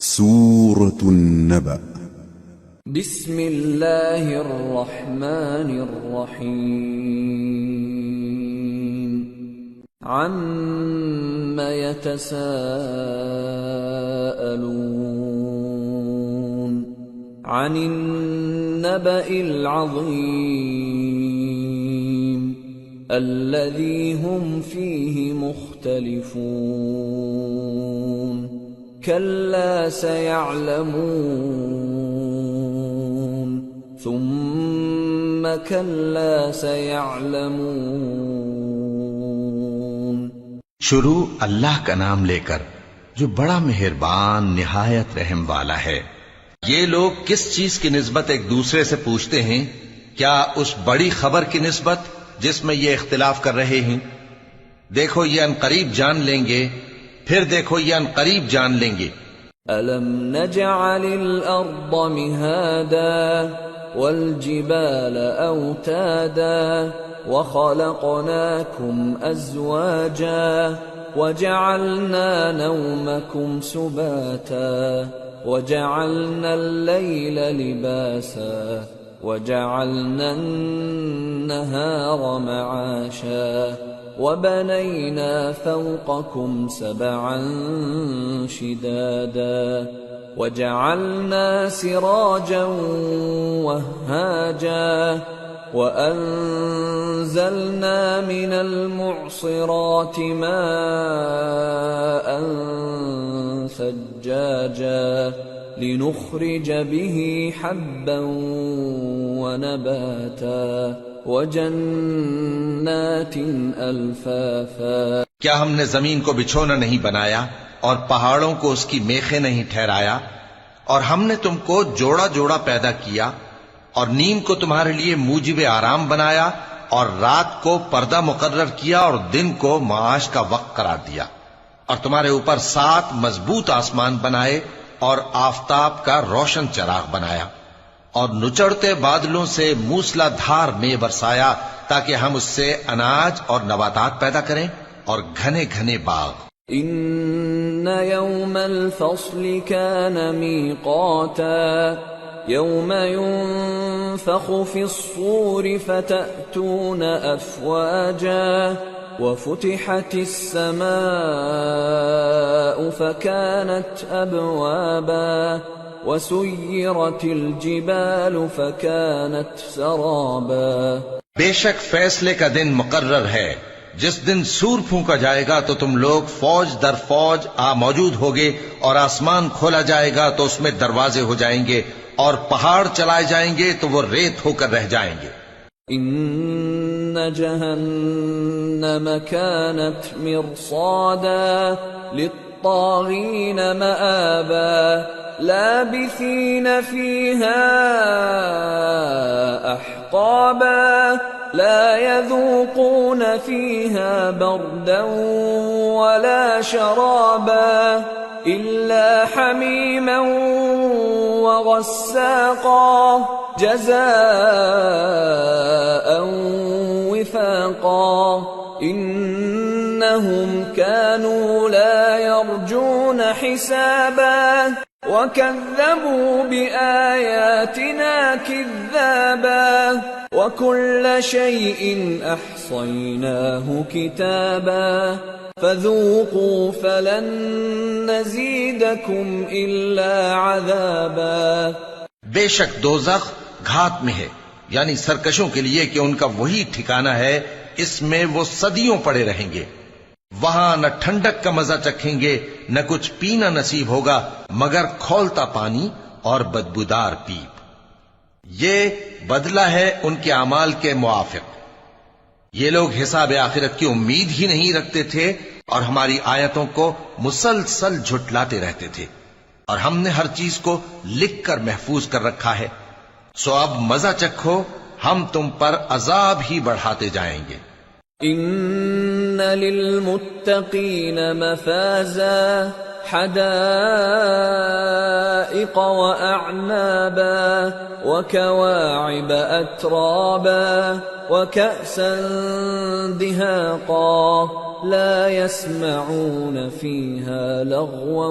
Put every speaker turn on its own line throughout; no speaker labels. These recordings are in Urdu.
سورة النبأ.
بسم الله الرحمن الرحيم. عم يتساءلون عن النبأ العظيم الذي هم فيه مختلفون. كلا سيعلمون ثم كلا سيعلمون.
شروع اللہ کا نام لے کر جو بڑا مہربان نہایت رحم والا ہے۔ یہ لوگ کس چیز کی نسبت ایک دوسرے سے پوچھتے ہیں؟ کیا اس بڑی خبر کی نسبت جس میں یہ اختلاف کر رہے ہیں؟ دیکھو یہ عنقریب جان لیں گے، پھر دیکھو یہ عنقریب جان لیں گے۔
أَلَمْ نَجْعَلِ الْأَرْضَ مِهَادًا وَالْجِبَالَ أَوْتَادًا وَخَلَقْنَاكُمْ أَزْوَاجًا وَجَعَلْنَا نَوْمَكُمْ سُبَاتًا وَجَعَلْنَا اللَّيْلَ لِبَاسًا وَجَعَلْنَا النَّهَارَ مَعَاشًا وَبَنَيْنَا فَوْقَكُمْ سَبْعًا شِدَادًا وَجَعَلْنَا سِرَاجًا وَهَّاجًا وَأَنزَلْنَا مِنَ الْمُعْصِرَاتِ مَاءً ثَجَّاجًا لِنُخْرِجَ بِهِ حَبًّا وَنَبَاتًا وَجَنَّاتٍ أَلْفَافًا۔
کیا ہم نے زمین کو بچھونا نہیں بنایا اور پہاڑوں کو اس کی میخیں نہیں ٹھہرایا؟ اور ہم نے تم کو جوڑا جوڑا پیدا کیا اور نیم کو تمہارے لیے موجب آرام بنایا اور رات کو پردہ مقرر کیا اور دن کو معاش کا وقت قرار دیا، اور تمہارے اوپر 7 مضبوط آسمان بنائے اور آفتاب کا روشن چراغ بنایا، اور نچڑتے بادلوں سے موسلا دھار میں برسایا تاکہ ہم اس سے اناج اور نباتات پیدا کریں اور گھنے گھنے باغ۔
إن يوم الفصل كان ميقاتا يوم ينفخ في الصور فتأتون أفواجا وفتحت السماء فكانت أبوابا وسيرت الجبال فكانت سرابا۔
بے شک فیصلے کا دن مقرر ہے، جس دن سور پھونکا جائے گا تو تم لوگ فوج در فوج موجود ہوگے، اور آسمان کھولا جائے گا تو اس میں دروازے ہو جائیں گے، اور پہاڑ چلائے جائیں گے تو وہ ریت ہو کر رہ جائیں گے۔
إن جهنم كانت مرصادا للطاغين مآبا لابثين فيها أحقابا لا يذوقون فيها بردا ولا شرابا إلا حميما وغساقا جزاء وفاقا إنهم كانوا لا يرجون حسابا وكذبوا بآياتنا كذابا وكل شيء أحصيناه كتابا فذوقوا فلن نزيدكم إلا عذابا۔
بے شک دوزخ گھات میں ہے، یعنی سرکشوں کے لیے کہ ان کا وہی ٹھکانہ ہے، اس میں وہ صدیوں پڑے رہیں گے۔ وہاں نہ ٹھنڈک کا مزہ چکھیں گے، نہ کچھ پینا نصیب ہوگا مگر کھولتا پانی اور بدبودار پیپ۔ یہ بدلہ ہے ان کے اعمال کے موافق۔ یہ لوگ حساب آخرت کی امید ہی نہیں رکھتے تھے اور ہماری آیتوں کو مسلسل جھٹلاتے رہتے تھے، اور ہم نے ہر چیز کو لکھ کر محفوظ کر رکھا ہے، سو اب مزہ چکھو، ہم تم پر عذاب ہی بڑھاتے جائیں گے۔
إن للمتقين مفازا حدائق حدائق وأعنابا وكواعب أترابا وكأسا دهاقا لا يسمعون فيها لغوا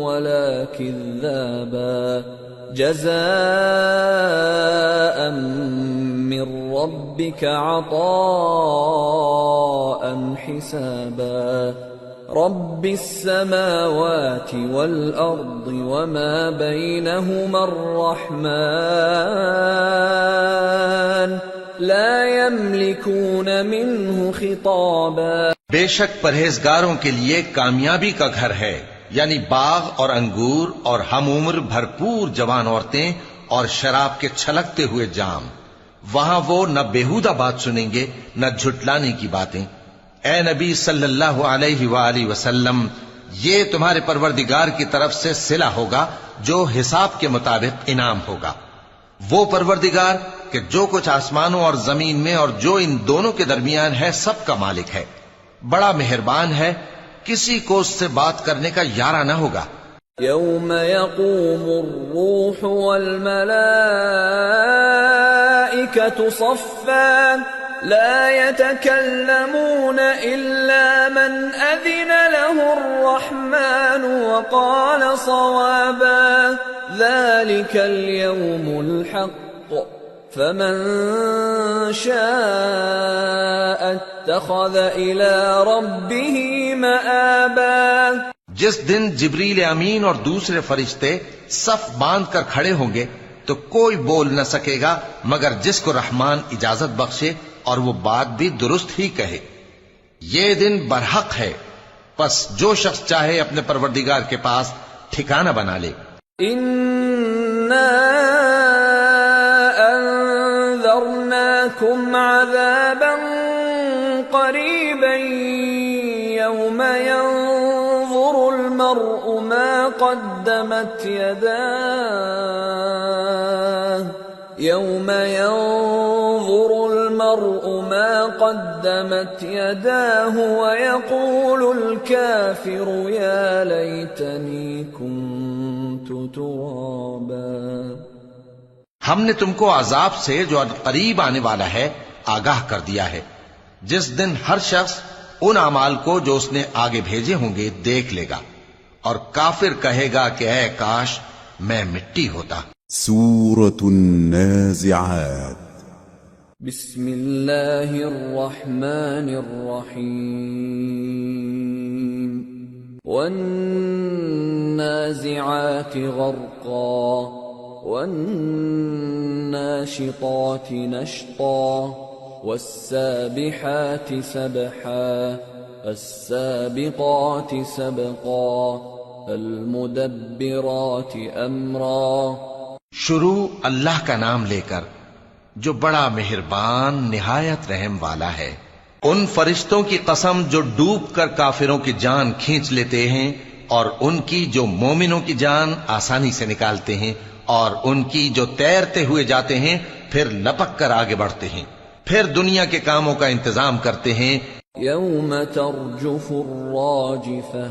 ولا كذابا جزاء من ربك عطاء حسابا رب السماوات والأرض وما بينهما الرحمن لا يملكون منه خطابا
بے شک پرہیزگاروں کے لیے کامیابی کا گھر ہے، یعنی باغ اور انگور اور ہم عمر بھرپور جوان عورتیں اور شراب کے چھلکتے ہوئے جام۔ وہاں وہ نہ بیہودہ بات سنیں گے نہ جھٹلانے کی باتیں۔ اے نبی صلی اللہ علیہ وآلہ وسلم، یہ تمہارے پروردگار کی طرف سے صلہ ہوگا جو حساب کے مطابق انعام ہوگا۔ وہ پروردگار کہ جو کچھ آسمانوں اور زمین میں اور جو ان دونوں کے درمیان ہے سب کا مالک ہے، بڑا مہربان ہے، کسی کو اس سے بات کرنے کا یارہ نہ ہوگا۔
يوم يقوم الروح والملائكة صفا لا يتكلمون إلا من أذن له الرحمن وقال صوابا ذلك اليوم الحق فمن شاء اتخذ إلى ربه مآبا
جس دن جبریل امین اور دوسرے فرشتے صف باندھ کر کھڑے ہوں گے تو کوئی بول نہ سکے گا مگر جس کو رحمان اجازت بخشے اور وہ بات بھی درست ہی کہے۔ یہ دن برحق ہے، پس جو شخص چاہے اپنے پروردگار کے پاس ٹھکانہ بنا لے۔
إنا أنذرناكم عذابا قريبا يوم ينظر المرء ما قدمت يداه يوم ينظر المرء ما قدمت يداه ويقول الكافر يا ليتني كنت ترابا
ہم نے تم کو عذاب سے جو قریب آنے والا ہے آگاہ کر دیا ہے، جس دن ہر شخص ان اعمال کو جو اس نے آگے بھیجے ہوں گے دیکھ لے گا، اور کافر کہے گا کہ اے کاش میں مٹی ہوتا۔
سورة النازعات
بسم اللہ الرحمن الرحیم والنازعات غرقا والناشطات نشطا والسابحات سبحا السابقات سبقا المدبرات امرا۔
شروع اللہ کا نام لے کر جو بڑا مہربان نہایت رحم والا ہے۔ ان فرشتوں کی قسم جو ڈوب کر کافروں کی جان کھینچ لیتے ہیں، اور ان کی جو مومنوں کی جان آسانی سے نکالتے ہیں، اور ان کی جو تیرتے ہوئے جاتے ہیں پھر لپک کر آگے بڑھتے ہیں، پھر دنیا کے کاموں کا انتظام کرتے ہیں۔
یوم ترجف الراجفة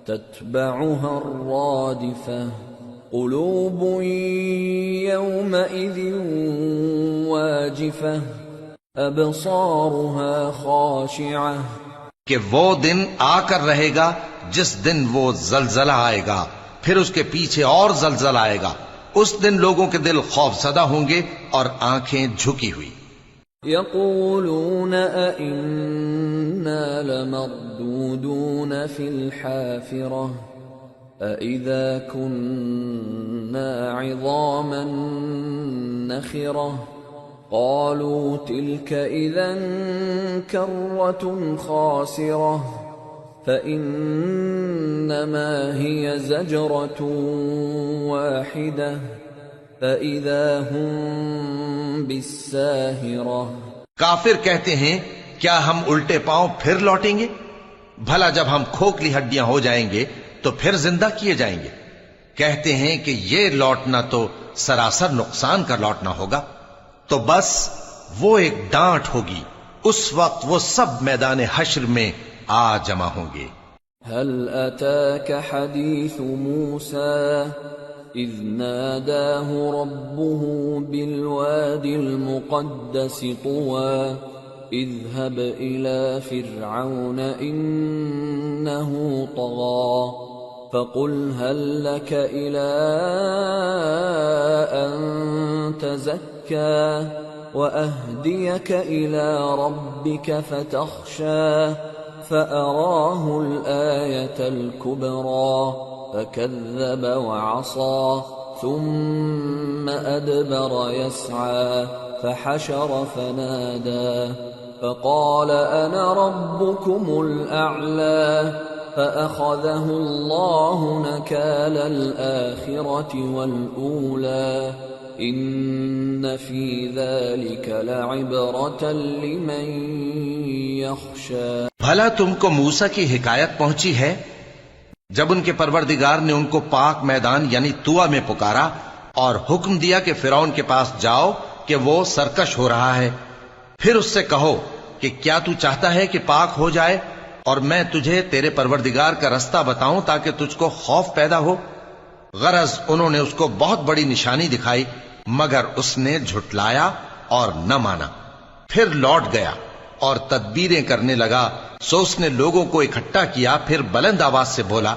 تتبعها الرادفة قلوب يومئذ واجفة أبصارها خاشعة
کہ وہ دن آ کر رہے گا جس دن وہ زلزلہ آئے گا، پھر اس کے پیچھے اور زلزلہ آئے گا، اس دن لوگوں کے دل خوف زدہ ہوں گے اور آنکھیں جھکی ہوئی۔
يقولون أئنا لمردودون في الحافرة أئذا كنا عظاما نخرة قالوا تلك إذا كرة خاسرة فإنما هي زجرة واحدة فَإِذَا هُمْ بِالسَّاهِرَةِ۔
کافر کہتے ہیں کیا ہم الٹے پاؤں پھر لوٹیں گے؟ بھلا جب ہم کھوکھلی ہڈیاں ہو جائیں گے تو پھر زندہ کیے جائیں گے؟ کہتے ہیں کہ یہ لوٹنا تو سراسر نقصان کا لوٹنا ہوگا۔ تو بس وہ ایک ڈانٹ ہوگی، اس وقت وہ سب میدان حشر میں آ جمع ہوں گے۔
هل أتاك حديث موسى إذ ناداه ربه بالواد المقدس طوى اذهب إلى فرعون إنه طغى فقل هل لك إلى أن تزكى وأهديك إلى ربك فتخشى فأراه الآية الكبرى فكذب وعصى ثم أدبر يسعى فحشر فنادى فقال أنا ربكم الأعلى فأخذه الله نكال الآخرة والأولى إن في ذلك لعبرة لمن يخشى.
بھلا تم کو موسیٰ کی حکایت پہنچی ہے جب ان کے پروردگار نے ان کو پاک میدان یعنی طوٰ میں پکارا اور حکم دیا کہ فرعون کے پاس جاؤ کہ وہ سرکش ہو رہا ہے، پھر اس سے کہو کہ کیا تو چاہتا ہے کہ پاک ہو جائے اور میں تجھے تیرے پروردگار کا رستہ بتاؤں تاکہ تجھ کو خوف پیدا ہو. غرض انہوں نے اس کو بہت بڑی نشانی دکھائی مگر اس نے جھٹلایا اور نہ مانا. پھر لوٹ گیا اور تدبیریں کرنے لگا. سو اس نے لوگوں کو اکٹھا کیا، پھر بلند آواز سے بولا،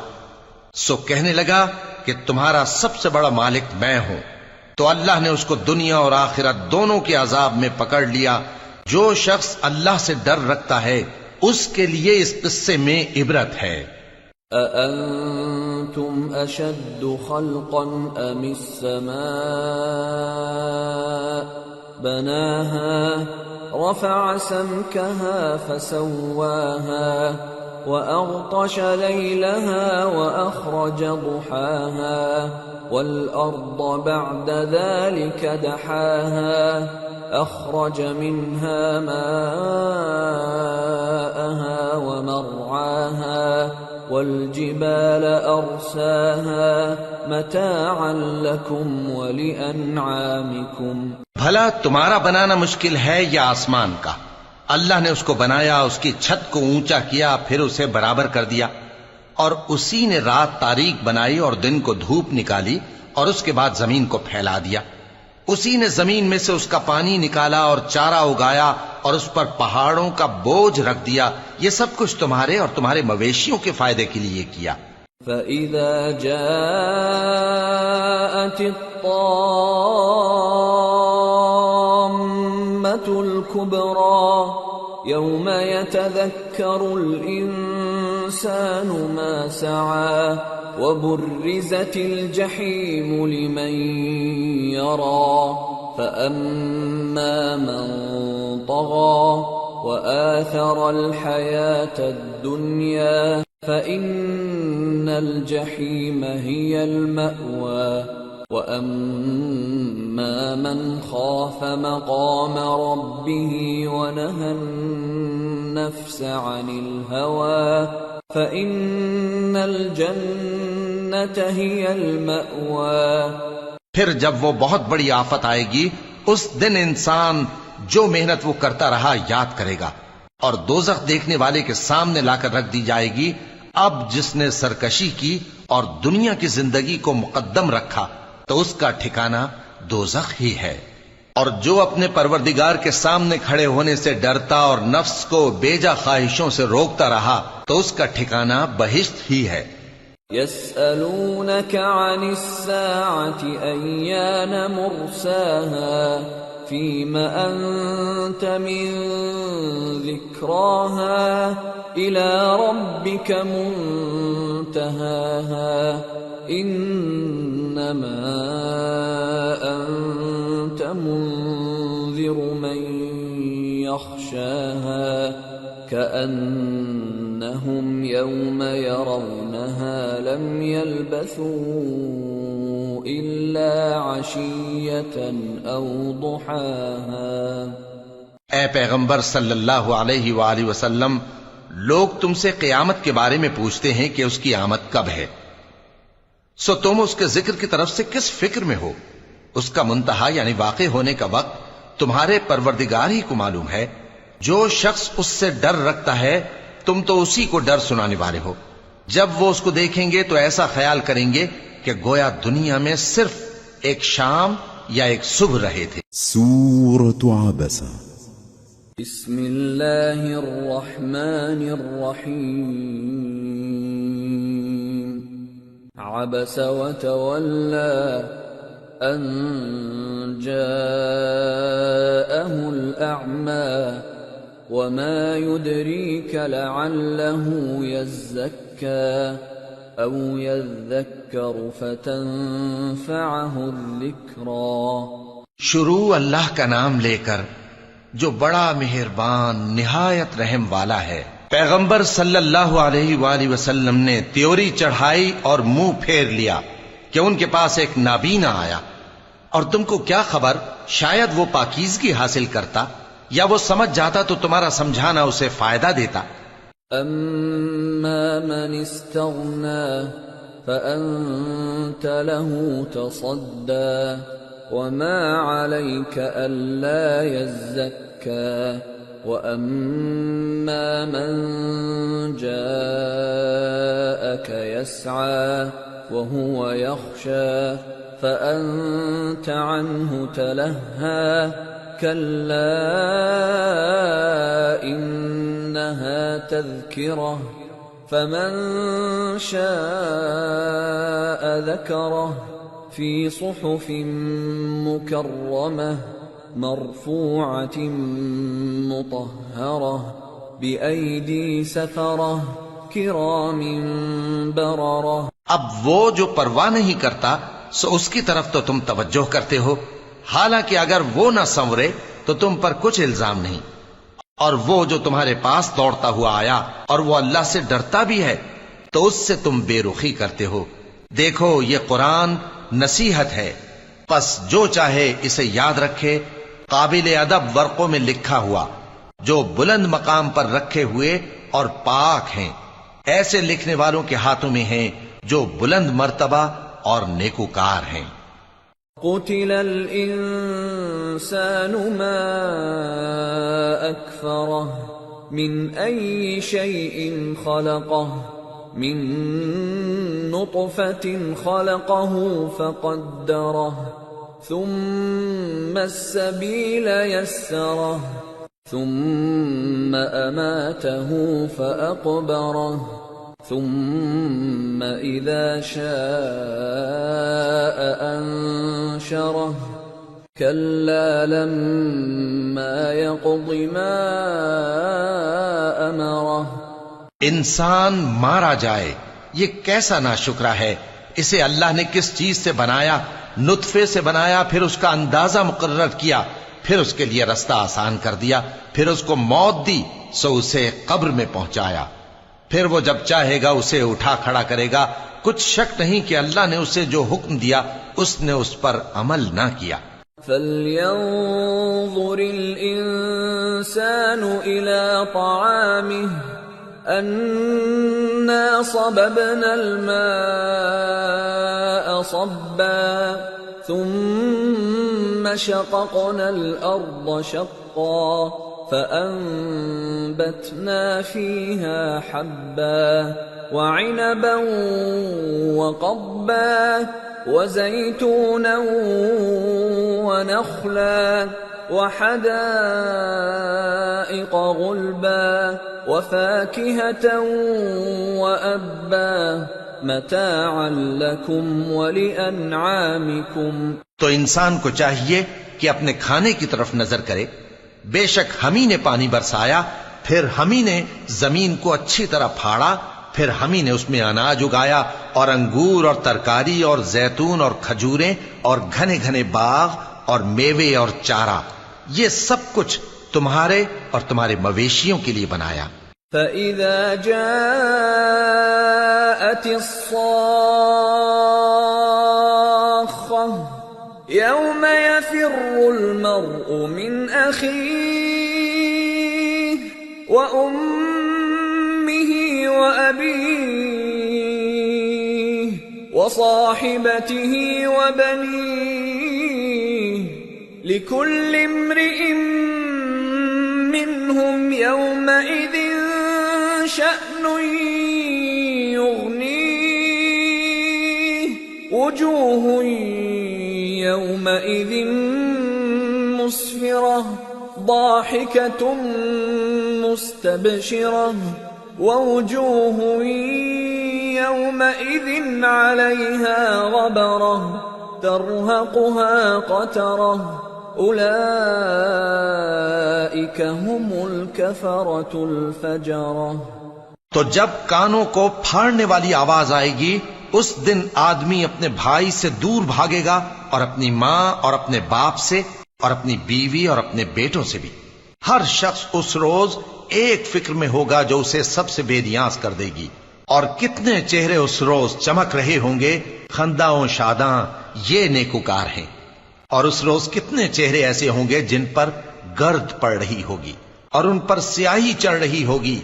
سو کہنے لگا کہ تمہارا سب سے بڑا مالک میں ہوں. تو اللہ نے اس کو دنیا اور آخرت دونوں کے عذاب میں پکڑ لیا. جو شخص اللہ سے ڈر رکھتا ہے اس کے لیے اس قصے میں عبرت ہے.
أأنتم أشد خلقا أم السماء بناها رفع سمكها فسواها وأغطش ليلها وأخرج ضحاها والأرض بعد ذلك دحاها أخرج منها ماءها ومرعاها والجبال أرساها متاعا لكم ولأنعامكم.
بھلا تمہارا بنانا مشکل ہے یا آسمان کا؟ اللہ نے اس کو بنایا، اس کی چھت کو اونچا کیا، پھر اسے برابر کر دیا، اور اسی نے رات تاریک بنائی اور دن کو دھوپ نکالی، اور اس کے بعد زمین کو پھیلا دیا. اسی نے زمین میں سے اس کا پانی نکالا اور چارہ اگایا اور اس پر پہاڑوں کا بوجھ رکھ دیا. یہ سب کچھ تمہارے اور تمہارے مویشیوں کے فائدے کے لیے کیا.
فَإِذَا جَاءَتِ الطَّامَّةُ الْكُبْرَى يَوْمَ يَتَذَكَّرُ الْإِنسَانُ مَا سَعَى وَبُرِّزَتِ الْجَحِيمُ لِمَنْ يَرَى فَأَمَّا مَنْ طَغَى وَآثَرَ الْحَيَاةَ الدُّنْيَا فَإِنَّ الْجَحِيمَ هِيَ الْمَأْوَى وَأَمَّا مَنْ خَافَ مَقَامَ رَبِّهِ وَنَهَى النَّفْسَ عَنِ الْهَوَى فَإِنَّ الْجَنَّةَ هِيَ الْمَأْوَى.
پھر جب وہ بہت بڑی آفت آئے گی اس دن انسان جو محنت وہ کرتا رہا یاد کرے گا، اور دوزخ دیکھنے والے کے سامنے لا کر رکھ دی جائے گی. اب جس نے سرکشی کی اور دنیا کی زندگی کو مقدم رکھا تو اس کا ٹھکانہ دوزخ ہی ہے، اور جو اپنے پروردگار کے سامنے کھڑے ہونے سے ڈرتا اور نفس کو بیجا خواہشوں سے روکتا رہا تو اس کا ٹھکانہ بہشت ہی ہے.
يسألونك عن الساعة أيان مرساها فيم أنت من ذكراها إلى ربك منتهاها إنما أنت منذر من يخشاها كأنهم يوم يرونها لم يلبثوا إلا عشية أو ضحاها.
اے پیغمبر صلی اللہ علیہ وآلہ وسلم، لوگ تم سے قیامت کے بارے میں پوچھتے ہیں کہ اس کی آمد کب ہے، سو تم اس کے ذکر کی طرف سے کس فکر میں ہو؟ اس کا منتہا یعنی واقع ہونے کا وقت تمہارے پروردگار ہی کو معلوم ہے. جو شخص اس سے ڈر رکھتا ہے تم تو اسی کو ڈر سنانے والے ہو. جب وہ اس کو دیکھیں گے تو ایسا خیال کریں گے کہ گویا دنیا میں صرف ایک شام یا ایک صبح رہے تھے۔
سورة عبسة.
بسم اللہ الرحمن الرحیم عبس وتولى أن جاءه الأعمى وما يدريك لعله يزكى أو يذكر فتنفعه الذكرى۔
شروع اللہ کا نام لے کر جو بڑا مہربان نہایت رحم والا ہے۔ پیغمبر صلی اللہ علیہ وآلہ وسلم نے تیوری چڑھائی اور منہ پھیر لیا کہ ان کے پاس ایک نابینا آیا، اور تم کو کیا خبر شاید وہ پاکیزگی حاصل کرتا یا وہ سمجھ جاتا تو تمہارا سمجھانا اسے فائدہ دیتا۔
اما من استغنى فأنت له تصدى وما عليك ألا يزكى وأما من جاءك يسعى وهو يخشى فأنت عنه تلهى كلا إنها تذكرة فمن شاء ذكره في صحف مكرمة مرفوعة مطهرة بأيدي سفرة كرام بررة۔
اب وہ جو پرواہ نہیں کرتا سو اس کی طرف تو تم توجہ کرتے ہو، حالانکہ اگر وہ نہ سنورے تو تم پر کچھ الزام نہیں۔ اور وہ جو تمہارے پاس دوڑتا ہوا آیا اور وہ اللہ سے ڈرتا بھی ہے تو اس سے تم بے رخی کرتے ہو۔ دیکھو یہ قرآن نصیحت ہے، پس جو چاہے اسے یاد رکھے، قابل ادب ورقوں میں لکھا ہوا، جو بلند مقام پر رکھے ہوئے اور پاک ہیں، ایسے لکھنے والوں کے ہاتھوں میں ہیں جو بلند مرتبہ اور نیکوکار ہیں۔
قتل الانسان ما اکفرہ من ای شیء خلقہ من نطفة خلقه فقدره ثم السبيل يسره ثم أماته فأقبره ثم إذا شاء أنشره كلا لما يقض ما أمره۔
انسان مارا جائے، یہ کیسا ناشکرا ہے۔ اسے اللہ نے کس چیز سے بنایا؟ نطفے سے بنایا، پھر اس کا اندازہ مقرر کیا، پھر اس کے لیے رستہ آسان کر دیا، پھر اس کو موت دی سو اسے قبر میں پہنچایا، پھر وہ جب چاہے گا اسے اٹھا کھڑا کرے گا۔ کچھ شک نہیں کہ اللہ نے اسے جو حکم دیا اس نے اس پر عمل نہ کیا۔
فَلْيَنظُرِ الْإِنسَانُ إِلَى طَعَامِهِ أَنَّا صَبَبْنَا الْمَاءَ صَبًّا ثُمَّ شَقَقْنَا الْأَرْضَ شَقًّا فَأَنبَتْنَا فِيهَا حَبًّا وَعِنَبًا وَقَضْبًا وَزَيْتُونًا وَنَخْلًا وَحَدَائِقَ غُلْبًا وَفَاكِهَةً وَأَبًّا مَتَاعًا لَكُمْ وَلِأَنْعَامِكُمْ۔
تو انسان کو چاہیے کہ اپنے کھانے کی طرف نظر کرے۔ بے شک ہم ہی نے پانی برسایا، پھر ہم ہی نے زمین کو اچھی طرح پھاڑا، پھر ہم ہی نے اس میں اناج اگایا اور انگور اور ترکاری اور زیتون اور کھجوریں اور گھنے گھنے باغ اور میوے اور چارہ، یہ سب کچھ تمہارے اور تمہارے مویشیوں کے لیے بنایا۔
فَإِذَا جَاءَتِ الصَّاخَّةُ يَوْمَ يَفِرُّ الْمَرْءُ مِنْ أَخِيهِ وَأُمِّهِ وَأَبِيهِ وَصَاحِبَتِهِ وَبَنِيهِ لِكُلِّ امْرِئٍ مِّنْهُمْ يَوْمَئِذٍ شَأْنٌ وجوه يومئذ مسفرة ضاحكة مستبشرة ووجوه يومئذ عليها غبرة ترهقها قترة أولئك هم الكفرة الفجرة۔
تو جب کانوں کو پھاڑنے والی آواز آئے گی اس دن آدمی اپنے بھائی سے دور بھاگے گا اور اپنی ماں اور اپنے باپ سے اور اپنی بیوی اور اپنے بیٹوں سے بھی۔ ہر شخص اس روز ایک فکر میں ہوگا جو اسے سب سے بے نیاز کر دے گی۔ اور کتنے چہرے اس روز چمک رہے ہوں گے، خنداں و شاداں یہ نیکوکار ہیں۔ اور اس روز کتنے چہرے ایسے ہوں گے جن پر گرد پڑ رہی ہوگی اور ان پر سیاہی چڑھ رہی ہوگی،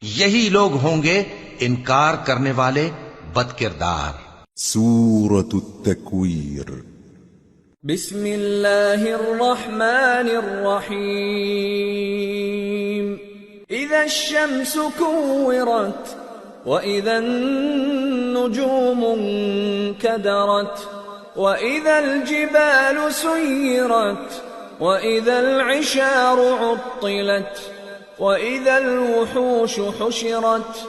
یہی لوگ ہوں گے انکار کرنے والے بد کردار۔
سورة التكوير۔
بسم اللہ الرحمن الرحیم۔ اذا الشمس كورت وإذا النجوم انكدرت وإذا الجبال سيرت وإذا العشار عطلت وإذا الوحوش حشرت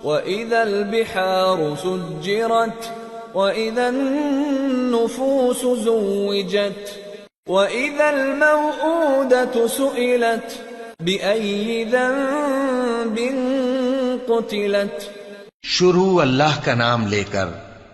وإذا البحار سجرت وإذا النفوس زوجت وإذا الموءودة سئلت بأي ذنب قتلت۔
شروع اللہ کا نام لے کر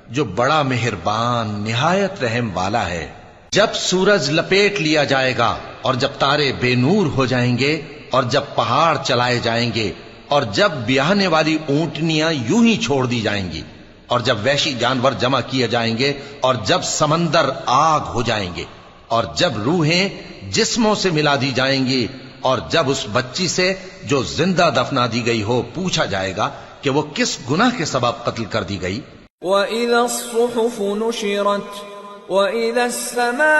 جو بڑا مہربان نہایت رحم والا ہے۔ جب سورج لپیٹ لیا جائے گا اور جب تارے بے نور ہو جائیں گے اور جب پہاڑ چلائے جائیں گے اور جب بیاہنے والی اونٹنیاں یوں ہی چھوڑ دی جائیں گی اور جب وحشی جانور جمع کیے جائیں گے اور جب سمندر آگ ہو جائیں گے اور جب روحیں جسموں سے ملا دی جائیں گی اور جب اس بچی سے جو زندہ دفنا دی گئی ہو پوچھا جائے گا کہ وہ کس گناہ کے سبب قتل کر دی گئی۔
وَإِذَا الصُّحُفُ نُشِرَتْ وَإِذَا السَّمَاءُ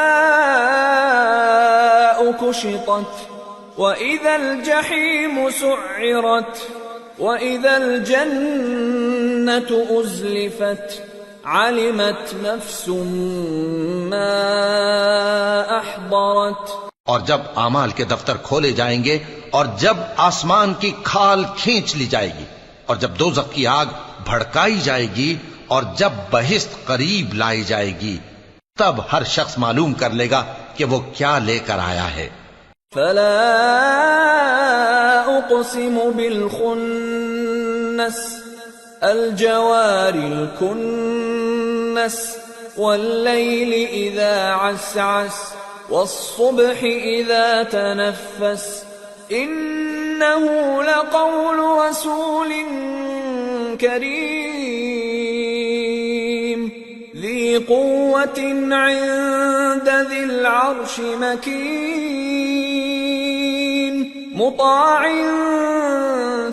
كُشِطَتْ وَإِذَا الْجَحِيمُ سُعِّرَتْ وَإِذَا الْجَنَّةُ أُزْلِفَتْ عَلِمَتْ نَفْسٌ مَّا أَحْضَرَتْ۔
اور جب اعمال کے دفتر کھولے جائیں گے اور جب آسمان کی کھال کھینچ لی جائے گی اور جب دوزخ کی آگ بھڑکائی جائے گی اور جب بہشت قریب لائی جائے گی تب ہر شخص معلوم کر لے گا کہ وہ کیا لے کر آیا ہے۔
فلا اقسم بالخنس الجوار الكنس والليل اذا عسعس والصبح اذا تنفس انه لقول رسول كريم ذي قوة عند ذي العرش مكين مطاع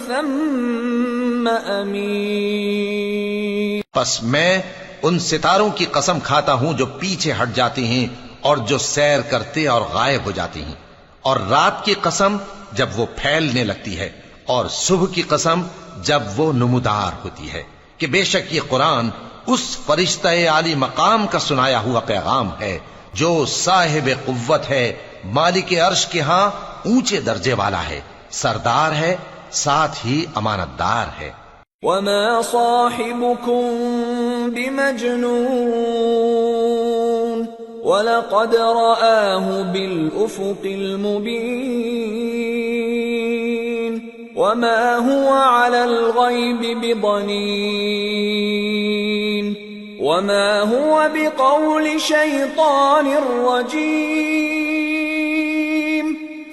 ثم امین۔
پس میں ان ستاروں کی قسم کھاتا ہوں جو پیچھے ہٹ جاتے ہیں اور جو سیر کرتے اور غائب ہو جاتے ہیں، اور رات کی قسم جب وہ پھیلنے لگتی ہے، اور صبح کی قسم جب وہ نمودار ہوتی ہے، کہ بے شک یہ قرآن اس فرشتہ عالی مقام کا سنایا ہوا پیغام ہے جو صاحب قوت ہے، مالک عرش کے ہاں اونچے درجے والا ہے، سردار ہے، ساتھ ہی امانت دار ہے۔
وما صاحبكم بمجنون ولقد رآه بالأفق المبين وما هو على الغيب بضنين وما هو بقول شيطان رجيم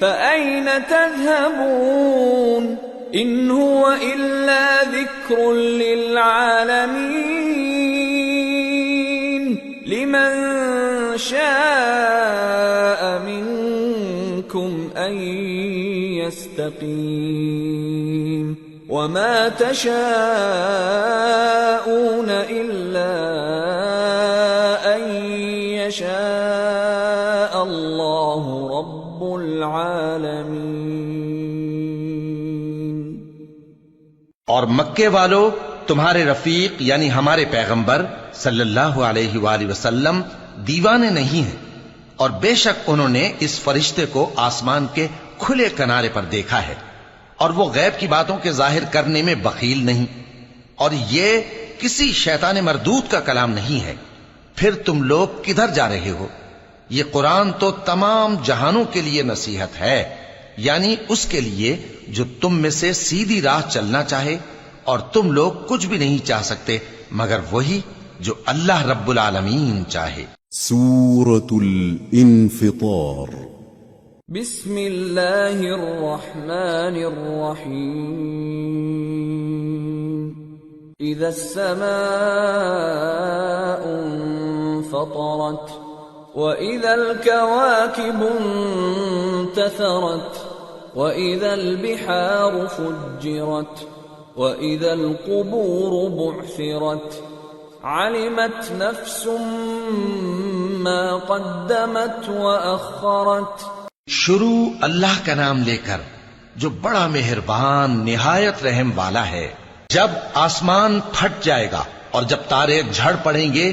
فأين تذهبون إن هو إلا ذكر للعالمين لمن شاء منكم أن يستقيم وما تشاءون إلا أن يشاء الله رب العالمين۔
اور مکے والو تمہارے رفیق یعنی ہمارے پیغمبر صلی اللہ علیہ وآلہ وسلم دیوانے نہیں ہیں، اور بے شک انہوں نے اس فرشتے کو آسمان کے کھلے کنارے پر دیکھا ہے، اور وہ غیب کی باتوں کے ظاہر کرنے میں بخیل نہیں، اور یہ کسی شیطان مردود کا کلام نہیں ہے۔ پھر تم لوگ کدھر جا رہے ہو؟ یہ قرآن تو تمام جہانوں کے لیے نصیحت ہے، یعنی اس کے لیے جو تم میں سے سیدھی راہ چلنا چاہے، اور تم لوگ کچھ بھی نہیں چاہ سکتے مگر وہی جو اللہ رب العالمین چاہے۔
سورة الانفطار
بسم اللہ الرحمن الرحیم اذا السماء انفطرت وإذا الكواكب انتثرت وإذا البحار فجرت وإذا القبور بعثرت علمت نفس ما قدمت وأخرت۔
شروع اللہ کا نام لے کر جو بڑا مہربان نہایت رحم والا ہے۔ جب آسمان پھٹ جائے گا اور جب تارے جھڑ پڑیں گے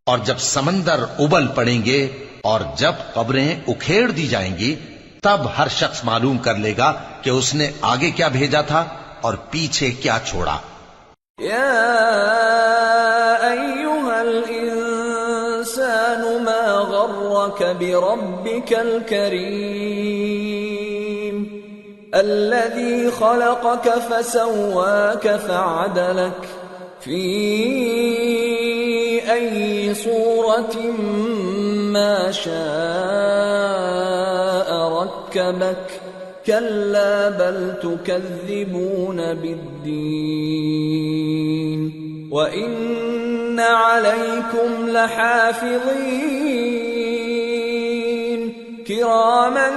اور جب سمندر ابل پڑیں گے اور جب قبریں اکھیڑ دی جائیں گی، تب ہر شخص معلوم کر لے گا کہ اس نے آگے کیا بھیجا تھا اور پیچھے کیا چھوڑا۔
یا ایھا الانسان ما غرک بربک الکریم الذی خلقک فسواک فعدلک فی ای صورت ما شاء رکبک كلا بل تكذبون بالدين وإن عليكم لحافظين كراما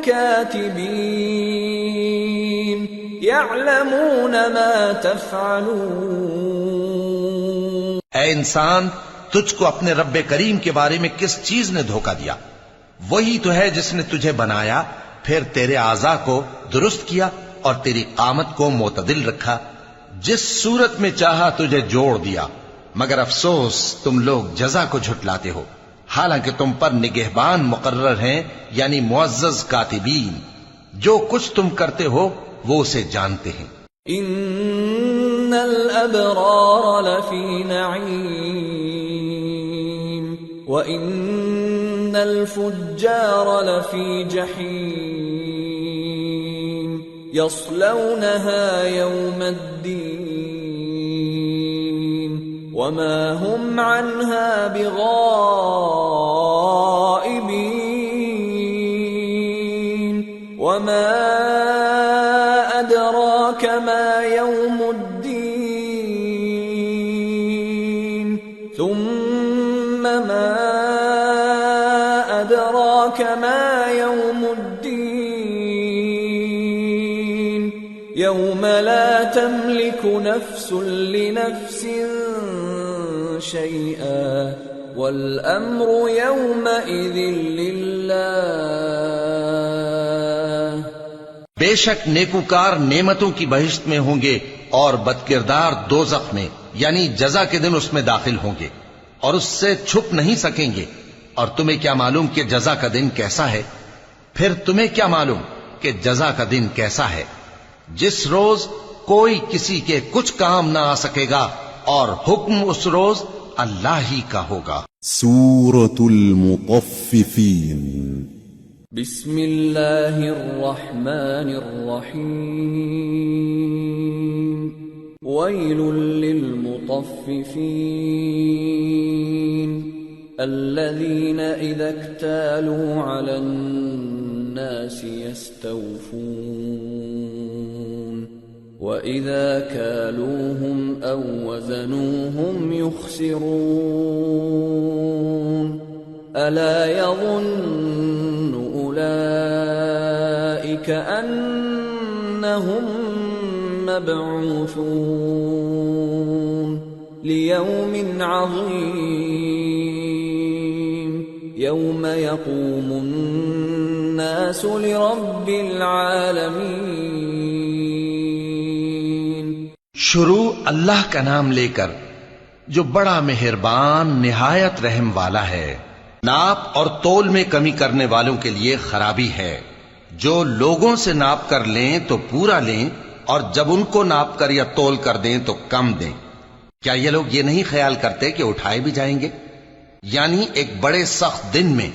كاتبين يعلمون ما تفعلون۔
اے انسان، تجھ کو اپنے رب کریم کے بارے میں کس چیز نے دھوکہ دیا؟ وہی تو ہے جس نے تجھے بنایا، پھر تیرے اعضاء کو درست کیا اور تیری قامت کو معتدل رکھا، جس صورت میں چاہا تجھے جوڑ دیا، مگر افسوس تم لوگ جزا کو جھٹلاتے ہو، حالانکہ تم پر نگہبان مقرر ہیں یعنی معزز کاتبین، جو کچھ تم کرتے ہو وہ اسے جانتے ہیں۔
ان الابرار لفی نعیم وان الفجار لفی جحیم یصلونها یوم الدین وما هم عنها بغائبین وما ادراک ما یوم الدین ثم ما ادراک ما یوم الدین یوم لا تملک نفس لنفس شیئا والامر یومئذ للہ۔
بے شک نیکوکار نعمتوں کی بہشت میں ہوں گے اور بدکردار دوزخ میں یعنی جزا کے دن اس میں داخل ہوں گے اور اس سے چھپ نہیں سکیں گے۔ اور تمہیں کیا معلوم کہ جزا کا دن کیسا ہے؟ پھر تمہیں کیا معلوم کہ جزا کا دن کیسا ہے؟ جس روز کوئی کسی کے کچھ کام نہ آ سکے گا اور حکم اس روز اللہ ہی کا ہوگا۔
سورة المطففين
بسم اللہ الرحمن الرحیم ویل للمطففین الذین اذا اکتالوا علی الناس یستوفون وَإِذَا كَالُوهُمْ أَوْ وَّزَنُوهُمْ يُخْسِرُونَ أَلَا يَظُنُّ أُولَئِكَ أَنَّهُمْ مَبْعُوثُونَ لِيَوْمٍ عَظِيمٍ يَوْمَ يَقُومُ النَّاسُ لِرَبِّ الْعَالَمِينَ۔
شروع اللہ کا نام لے کر جو بڑا مہربان نہایت رحم والا ہے۔ ناپ اور تول میں کمی کرنے والوں کے لیے خرابی ہے۔ جو لوگوں سے ناپ کر لیں تو پورا لیں، اور جب ان کو ناپ کر یا تول کر دیں تو کم دیں۔ کیا یہ لوگ یہ نہیں خیال کرتے کہ اٹھائے بھی جائیں گے؟ یعنی ایک بڑے سخت دن میں،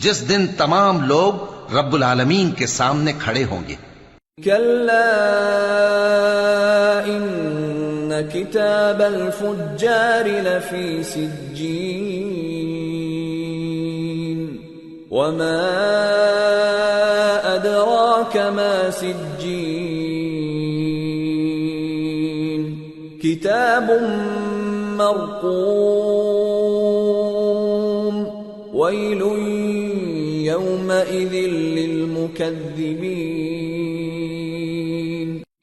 جس دن تمام لوگ رب العالمین کے سامنے کھڑے ہوں گے۔
كلا إن كتاب الفجار لفي سجين وما أدراك ما سجين كتاب مرقوم ويل يومئذ للمكذبين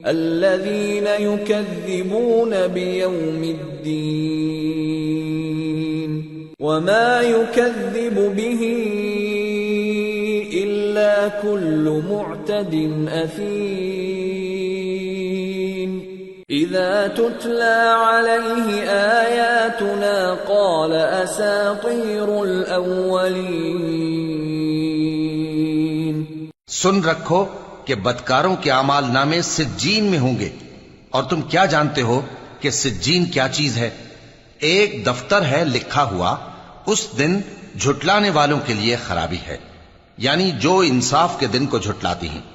الذين يكذبون بيوم الدين وما يكذب به إلا كل معتد أثيم إذا تتلى عليه آياتنا قال أساطير الأولين۔
سن رکھو کہ بدکاروں کے اعمال نامے سجین میں ہوں گے، اور تم کیا جانتے ہو کہ سجین کیا چیز ہے؟ ایک دفتر ہے لکھا ہوا، اس دن جھٹلانے والوں کے لیے خرابی ہے، یعنی جو انصاف کے دن کو جھٹلاتی ہیں،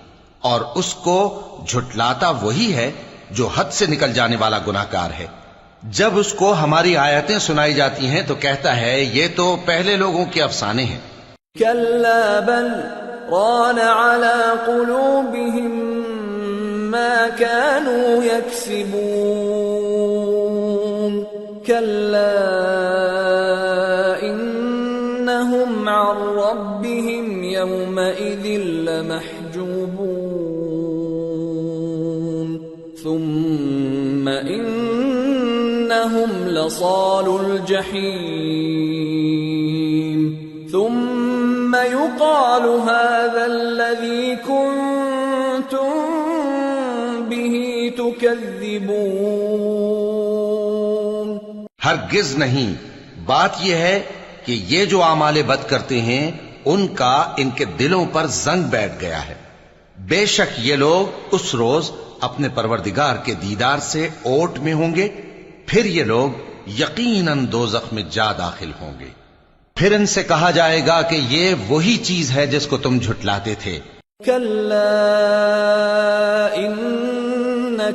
اور اس کو جھٹلاتا وہی ہے جو حد سے نکل جانے والا گناہگار ہے۔ جب اس کو ہماری آیتیں سنائی جاتی ہیں تو کہتا ہے یہ تو پہلے لوگوں کے افسانے ہیں۔
كلا بل ران على قلوبهم ما كانوا يكسبون كلا إنهم عن ربهم يومئذ لمحجوبون ثم إنهم لصالو الجحيم ثم يقال هذا الذي كنتم به تكذبون۔
ہرگز نہیں، بات یہ ہے کہ یہ جو اعمال بد کرتے ہیں ان کا ان کے دلوں پر زنگ بیٹھ گیا ہے۔ بے شک یہ لوگ اس روز اپنے پروردگار کے دیدار سے اوٹ میں ہوں گے، پھر یہ لوگ یقیناً دوزخ میں جا داخل ہوں گے۔ پھر ان سے کہا جائے گا کہ یہ وہی چیز ہے جس کو تم جھٹلاتے تھے۔
كلا إن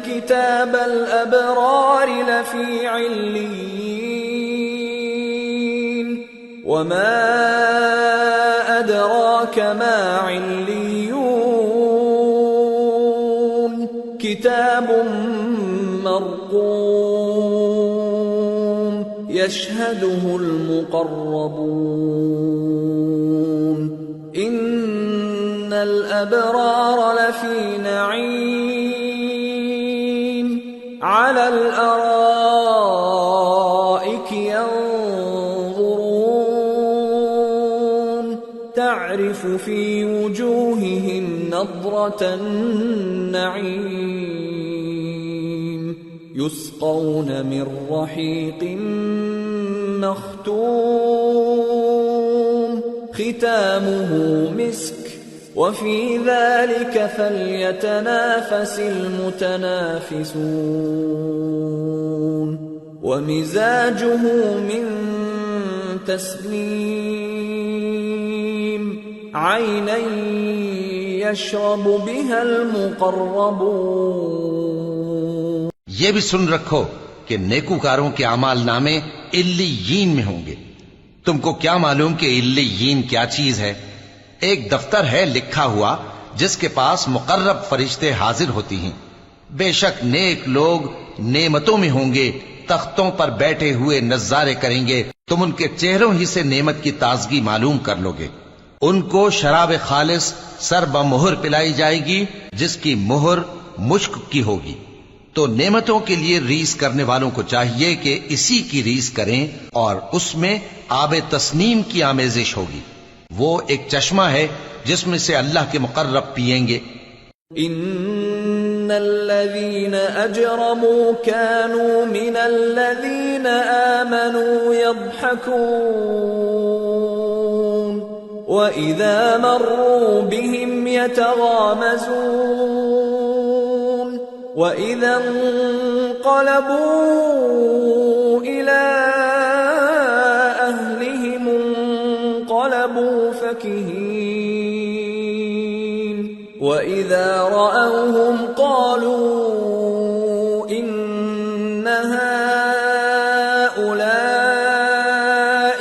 كتاب الأبرار لفي عليين وما أدراك ما عليون كتاب مرقوم يشهده المقربون إن الأبرار لفي نعيم على الأرائك ينظرون تعرف في وجوههم نضرة النعيم يسقون من رحيق مختوم ختامه مسك وفي ذلك فليتنافس المتنافسون ومزاجه من تسنيم عينا يشرب بها المقربون۔
یہ بھی سن رکھو کہ نیکوکاروں کے اعمال نامے علیین میں ہوں گے۔ تم کو کیا معلوم کہ علیین کیا چیز ہے؟ ایک دفتر ہے لکھا ہوا جس کے پاس مقرب فرشتے حاضر ہوتی ہیں۔ بے شک نیک لوگ نعمتوں میں ہوں گے، تختوں پر بیٹھے ہوئے نظارے کریں گے، تم ان کے چہروں ہی سے نعمت کی تازگی معلوم کر لو گے۔ ان کو شراب خالص سر بمہر پلائی جائے گی جس کی مہر مشک کی ہوگی۔ تو نعمتوں کے لیے ریس کرنے والوں کو چاہیے کہ اسی کی ریس کریں، اور اس میں آب تسنیم کی آمیزش ہوگی۔ وہ ایک چشمہ ہے جس میں سے اللہ کے مقرب پئیں گے۔
ان الذين أجرموا كانوا من الذين آمنوا يضحكون وإذا مروا بهم يتغامزون وإذا انقلبوا إلى أهلهم انقلبوا فكهين وإذا رأوهم قالوا إن هؤلاء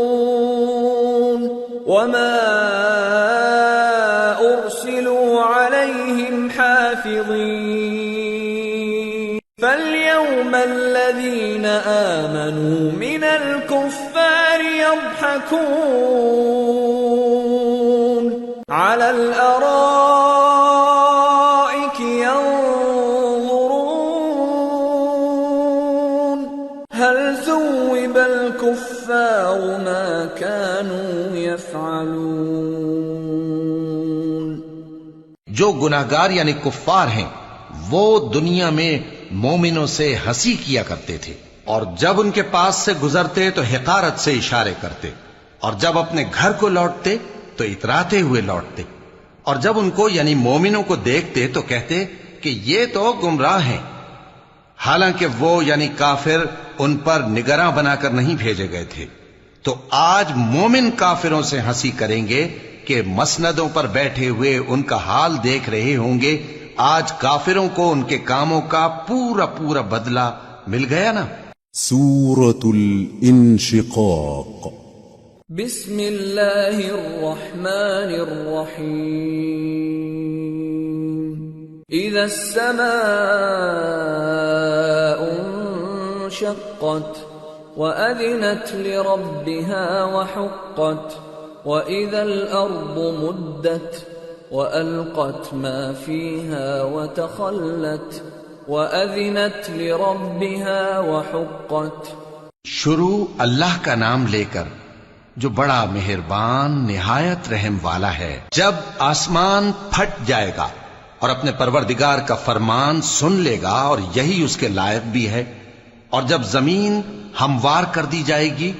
لضالون وما أرسلوا عليهم حافظين فاليوم الذين آمنوا من الكفار يضحكون على الأرائك ينظرون هل ثوب الكفار ما كانوا يفعلون
جو گناہگار یعنی کفار ہیں وہ دنیا میں مومنوں سے ہنسی کیا کرتے تھے، اور جب ان کے پاس سے گزرتے تو حقارت سے اشارے کرتے، اور جب اپنے گھر کو لوٹتے تو اتراتے ہوئے لوٹتے، اور جب ان کو یعنی مومنوں کو دیکھتے تو کہتے کہ یہ تو گمراہ ہیں، حالانکہ وہ یعنی کافر ان پر نگراں بنا کر نہیں بھیجے گئے تھے۔ تو آج مومن کافروں سے ہنسی کریں گے کہ مسندوں پر بیٹھے ہوئے ان کا حال دیکھ رہے ہوں گے۔ آج کافروں کو ان کے کاموں کا پورا پورا بدلہ مل گیا نا۔
سورة الانشقاق
بسم اللہ الرحمن الرحیم اذا السماء انشقت وأذنت لربها وحقت وإذا الأرض مدت وألقت ما فيها وتخلت وأذنت لربها وحقت۔
شروع اللہ کا نام لے کر جو بڑا مہربان نہایت رحم والا ہے۔ جب آسمان پھٹ جائے گا اور اپنے پروردگار کا فرمان سن لے گا اور یہی اس کے لائق بھی ہے، اور جب زمین ہموار کر دی جائے گی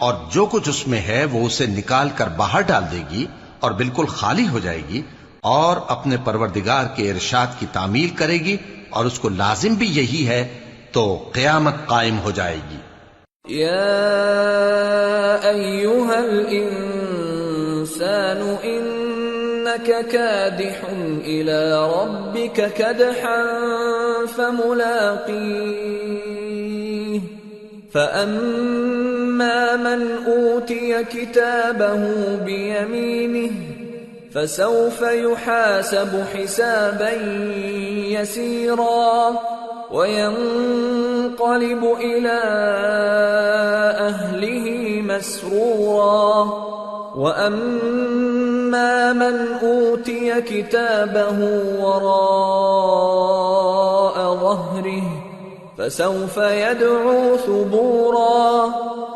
اور جو کچھ اس میں ہے وہ اسے نکال کر باہر ڈال دے گی اور بالکل خالی ہو جائے گی اور اپنے پروردگار کے ارشاد کی تعمیل کرے گی اور اس کو لازم بھی یہی ہے، تو قیامت قائم ہو جائے گی۔
یا ایھا الانسان انک کادح الی ربک کدحا فملاقیہ فأما من أوتي كتابه بيمينه فسوف يحاسب حسابا يسيرا وينقلب إلى أهله مسرورا وأما من أوتي كتابه وراء ظهره فسوف يدعو ثبورا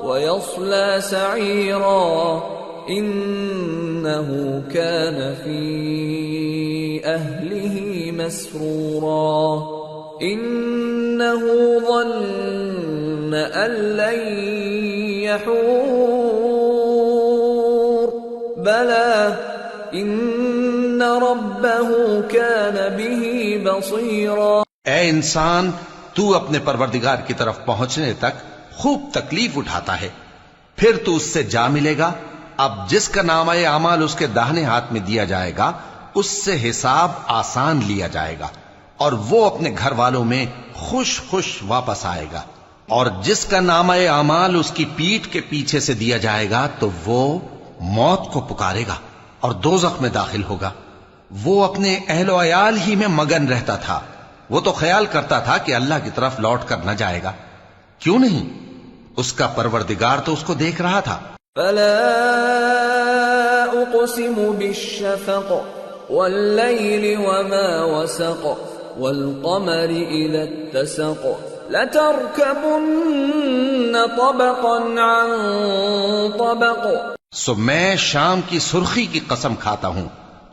ويصلى سعيرا إنه كان في أهله مسرورا إنه ظن أن لن يحور بلى إن ربه كان به بصيرا۔
اے انسان، تو اپنے پروردگار کی طرف پہنچنے تک خوب تکلیف اٹھاتا ہے، پھر تو اس سے جا ملے گا۔ اب جس کا نامہ اعمال اس کے داہنے ہاتھ میں دیا جائے گا اس سے حساب آسان لیا جائے گا اور وہ اپنے گھر والوں میں خوش خوش واپس آئے گا، اور جس کا نامہ اعمال اس کی پیٹھ کے پیچھے سے دیا جائے گا تو وہ موت کو پکارے گا اور دوزخ میں داخل ہوگا۔ وہ اپنے اہل و عیال ہی میں مگن رہتا تھا، وہ تو خیال کرتا تھا کہ اللہ کی طرف لوٹ کر نہ جائے گا، کیوں نہیں؟ اس کا پروردگار تو اس کو دیکھ رہا تھا۔
فلا اقسم بالشفق والليل وما وسق والقمر اذا اتسق لتركبن طبقا عن طبق
سو میں شام کی سرخی کی قسم کھاتا ہوں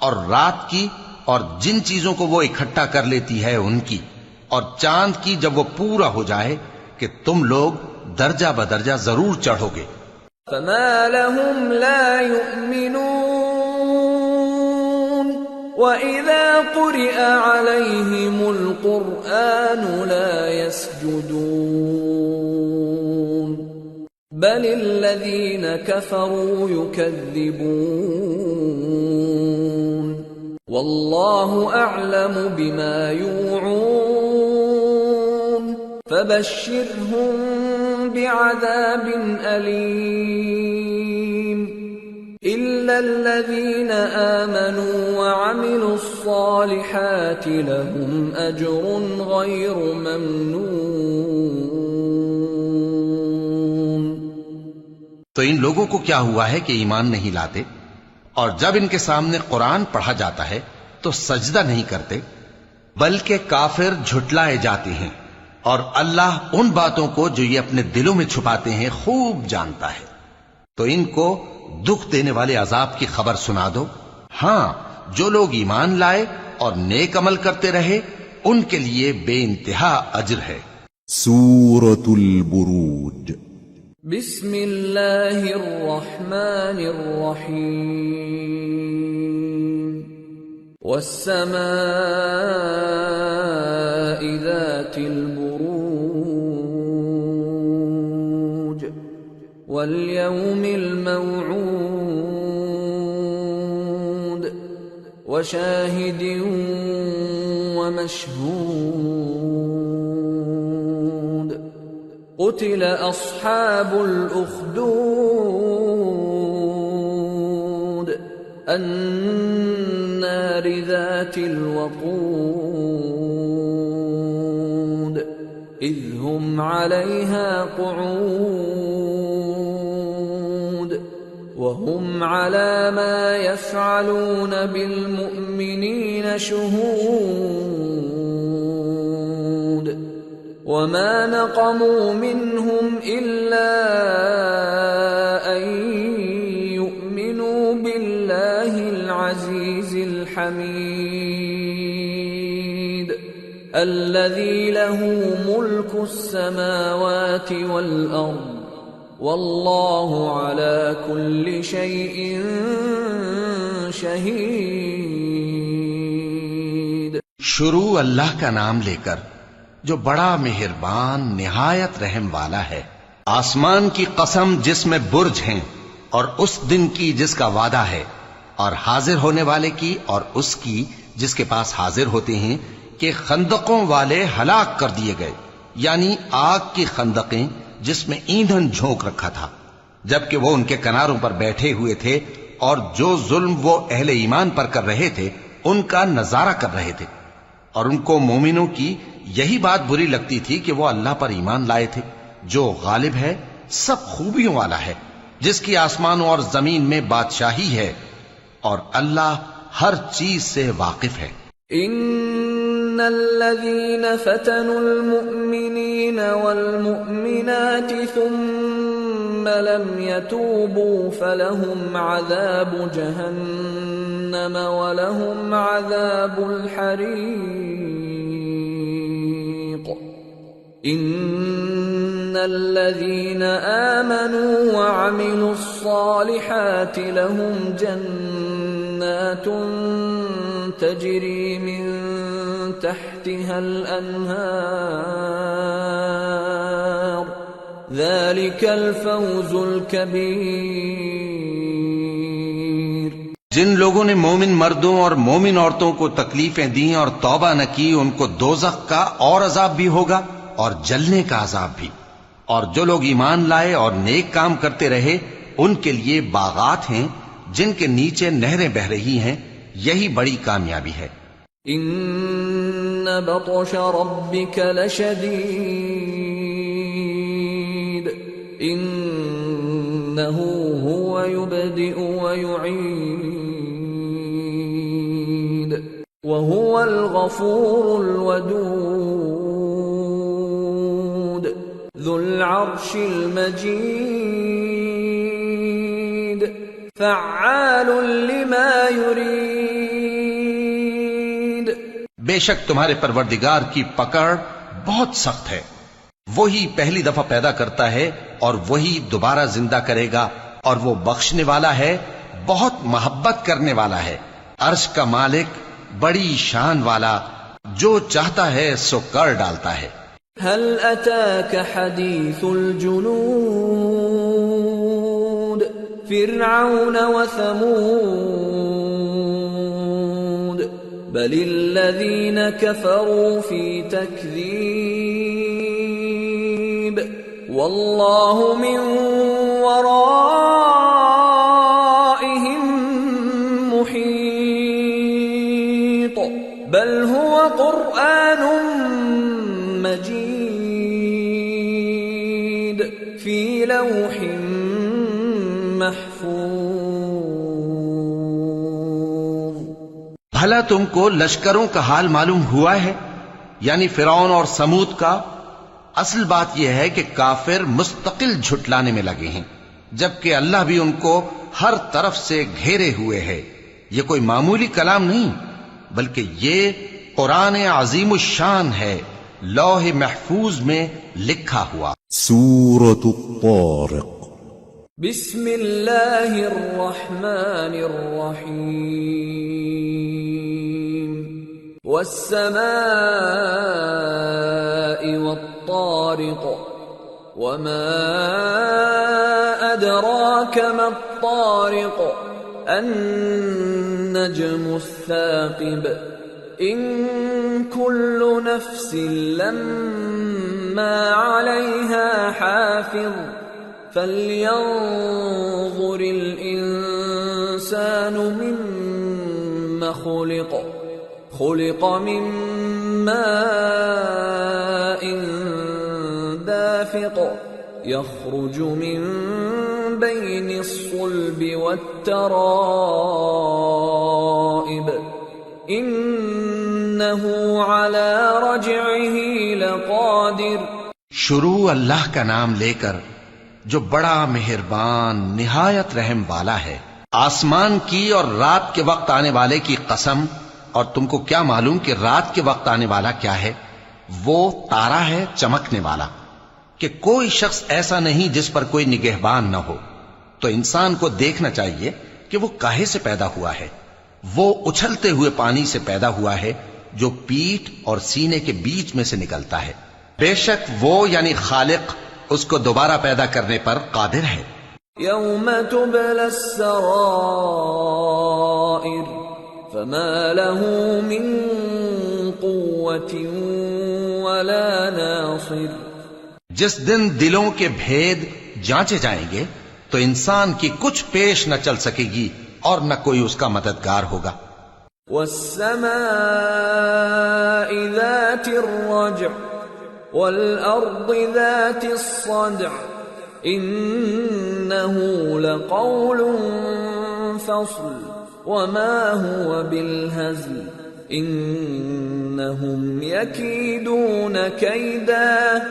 اور رات کی اور جن چیزوں کو وہ اکٹھا کر لیتی ہے ان کی، اور چاند کی جب وہ پورا ہو جائے کہ تم لوگ درجہ بدرجہ ضرور چڑھو گے۔
فما لهم لا يؤمنون وإذا قرئ عليهم القرآن لا يسجدون بل الذين كفروا يكذبون والله أعلم بما يوعون فبشرهم بعذاب أليم إلا الذين آمنوا وعملوا الصالحات لهم أجر غير ممنون۔
تو ان لوگوں کو کیا ہوا ہے کہ ایمان نہیں لاتے، اور جب ان کے سامنے قرآن پڑھا جاتا ہے تو سجدہ نہیں کرتے، بلکہ کافر جھٹلائے جاتے ہیں، اور اللہ ان باتوں کو جو یہ اپنے دلوں میں چھپاتے ہیں خوب جانتا ہے۔ تو ان کو دکھ دینے والے عذاب کی خبر سنا دو۔ ہاں، جو لوگ ایمان لائے اور نیک عمل کرتے رہے ان کے لیے بے انتہا اجر ہے۔
سورة البروج۔
بسم اللہ الرحمن الرحیم والسماء ذات البروج واليوم الموعود وشاهد ومشهود قتل أصحاب الأخدود النار ذات الوقود إذ هم عليها قعود وهم على ما يفعلون بالمؤمنين شهود وما نقموا منهم إلا أن يؤمنوا بالله العزيز الحميد الذي له ملك السماوات والأرض والله على كل شيء شهيد۔
شروع اللہ کا نام لے کر جو بڑا مہربان نہایت رحم والا ہے۔ آسمان کی قسم جس میں برج ہیں، اور اس دن کی جس کا وعدہ ہے، اور حاضر ہونے والے کی اور اس کی جس کے پاس حاضر ہوتے ہیں کہ خندقوں والے ہلاک کر دیے گئے، یعنی آگ کی خندقیں جس میں ایندھن جھونک رکھا تھا، جبکہ وہ ان کے کناروں پر بیٹھے ہوئے تھے اور جو ظلم وہ اہل ایمان پر کر رہے تھے ان کا نظارہ کر رہے تھے، اور ان کو مومنوں کی یہی بات بری لگتی تھی کہ وہ اللہ پر ایمان لائے تھے جو غالب ہے، سب خوبیوں والا ہے، جس کی آسمانوں اور زمین میں بادشاہی ہے، اور اللہ ہر چیز سے واقف ہے۔
ان الذين فتنوا المؤمنين والمؤمنات ثم لم يتوبوا فلهم عذاب جهنم ولهم عذاب الحريق ان الذين آمنوا وعملوا الصالحات لهم جنات تجري من تحتها الأنهار ذلك الفوز الكبير۔
جن لوگوں نے مومن مردوں اور مومن عورتوں کو تکلیفیں دیں اور توبہ نہ کی ان کو دوزخ کا اور عذاب بھی ہوگا اور جلنے کا عذاب بھی، اور جو لوگ ایمان لائے اور نیک کام کرتے رہے ان کے لیے باغات ہیں جن کے نیچے نہریں بہ رہی ہیں، یہی بڑی کامیابی ہے۔
ان بطش ربک لشدید انه هو يبدئ ويعيد وهو الغفور الودود ذو العرش المجيد فعال لما يريد.
بے شک تمہارے پروردگار کی پکڑ بہت سخت ہے. وہی پہلی دفعہ پیدا کرتا ہے اور وہی دوبارہ زندہ کرے گا، اور وہ بخشنے والا ہے، بہت محبت کرنے والا ہے، عرش کا مالک، بڑی شان والا، جو چاہتا ہے سو کر ڈالتا ہے.
هل أتاك حديث الجنود فرعون وثمود بل الذين كفروا في تكذيب والله من ورائهم محيط بل هو قرآن مجيد في لوح محفوظ.
بھلا تم کو لشکروں کا حال معلوم ہوا ہے، یعنی فرعون اور سمود کا؟ اصل بات یہ ہے کہ کافر مستقل جھٹلانے میں لگے ہیں، جبکہ اللہ بھی ان کو ہر طرف سے گھیرے ہوئے ہے. یہ کوئی معمولی کلام نہیں، بلکہ یہ قرآن عظیم الشان ہے، لوح محفوظ میں لکھا ہوا.
سورة الطارق.
بسم اللہ الرحمن الرحیم. والسماء والطارق وما أدراك ما الطارق النجم الثاقب إن كل نفس لما عليها حافظ فلينظر الإنسان مما خلق من ماء دافق يخرج من بين الصلب والترائب إنه على رجعه لقادر.
شروع اللہ کا نام لے کر جو بڑا مہربان نہایت رحم والا ہے. آسمان کی اور رات کے وقت آنے والے کی قسم، اور تم کو کیا معلوم کہ رات کے وقت آنے والا کیا ہے؟ وہ تارا ہے چمکنے والا، کہ کوئی شخص ایسا نہیں جس پر کوئی نگہبان نہ ہو. تو انسان کو دیکھنا چاہیے کہ وہ کاہے سے پیدا ہوا ہے. وہ اچھلتے ہوئے پانی سے پیدا ہوا ہے جو پیٹھ اور سینے کے بیچ میں سے نکلتا ہے. بے شک وہ یعنی خالق اس کو دوبارہ پیدا کرنے پر قادر ہے.
یوم تبلی السرائر فما له من قوة ولا ناصر.
جس دن دلوں کے بھید جانچے جائیں گے تو انسان کی کچھ پیش نہ چل سکے گی اور نہ کوئی اس کا مددگار ہوگا.
والسماء ذات الرجع والأرض ذات الصدع إنه لقول فصل وما هو بالهزل إنهم يكيدون كيدا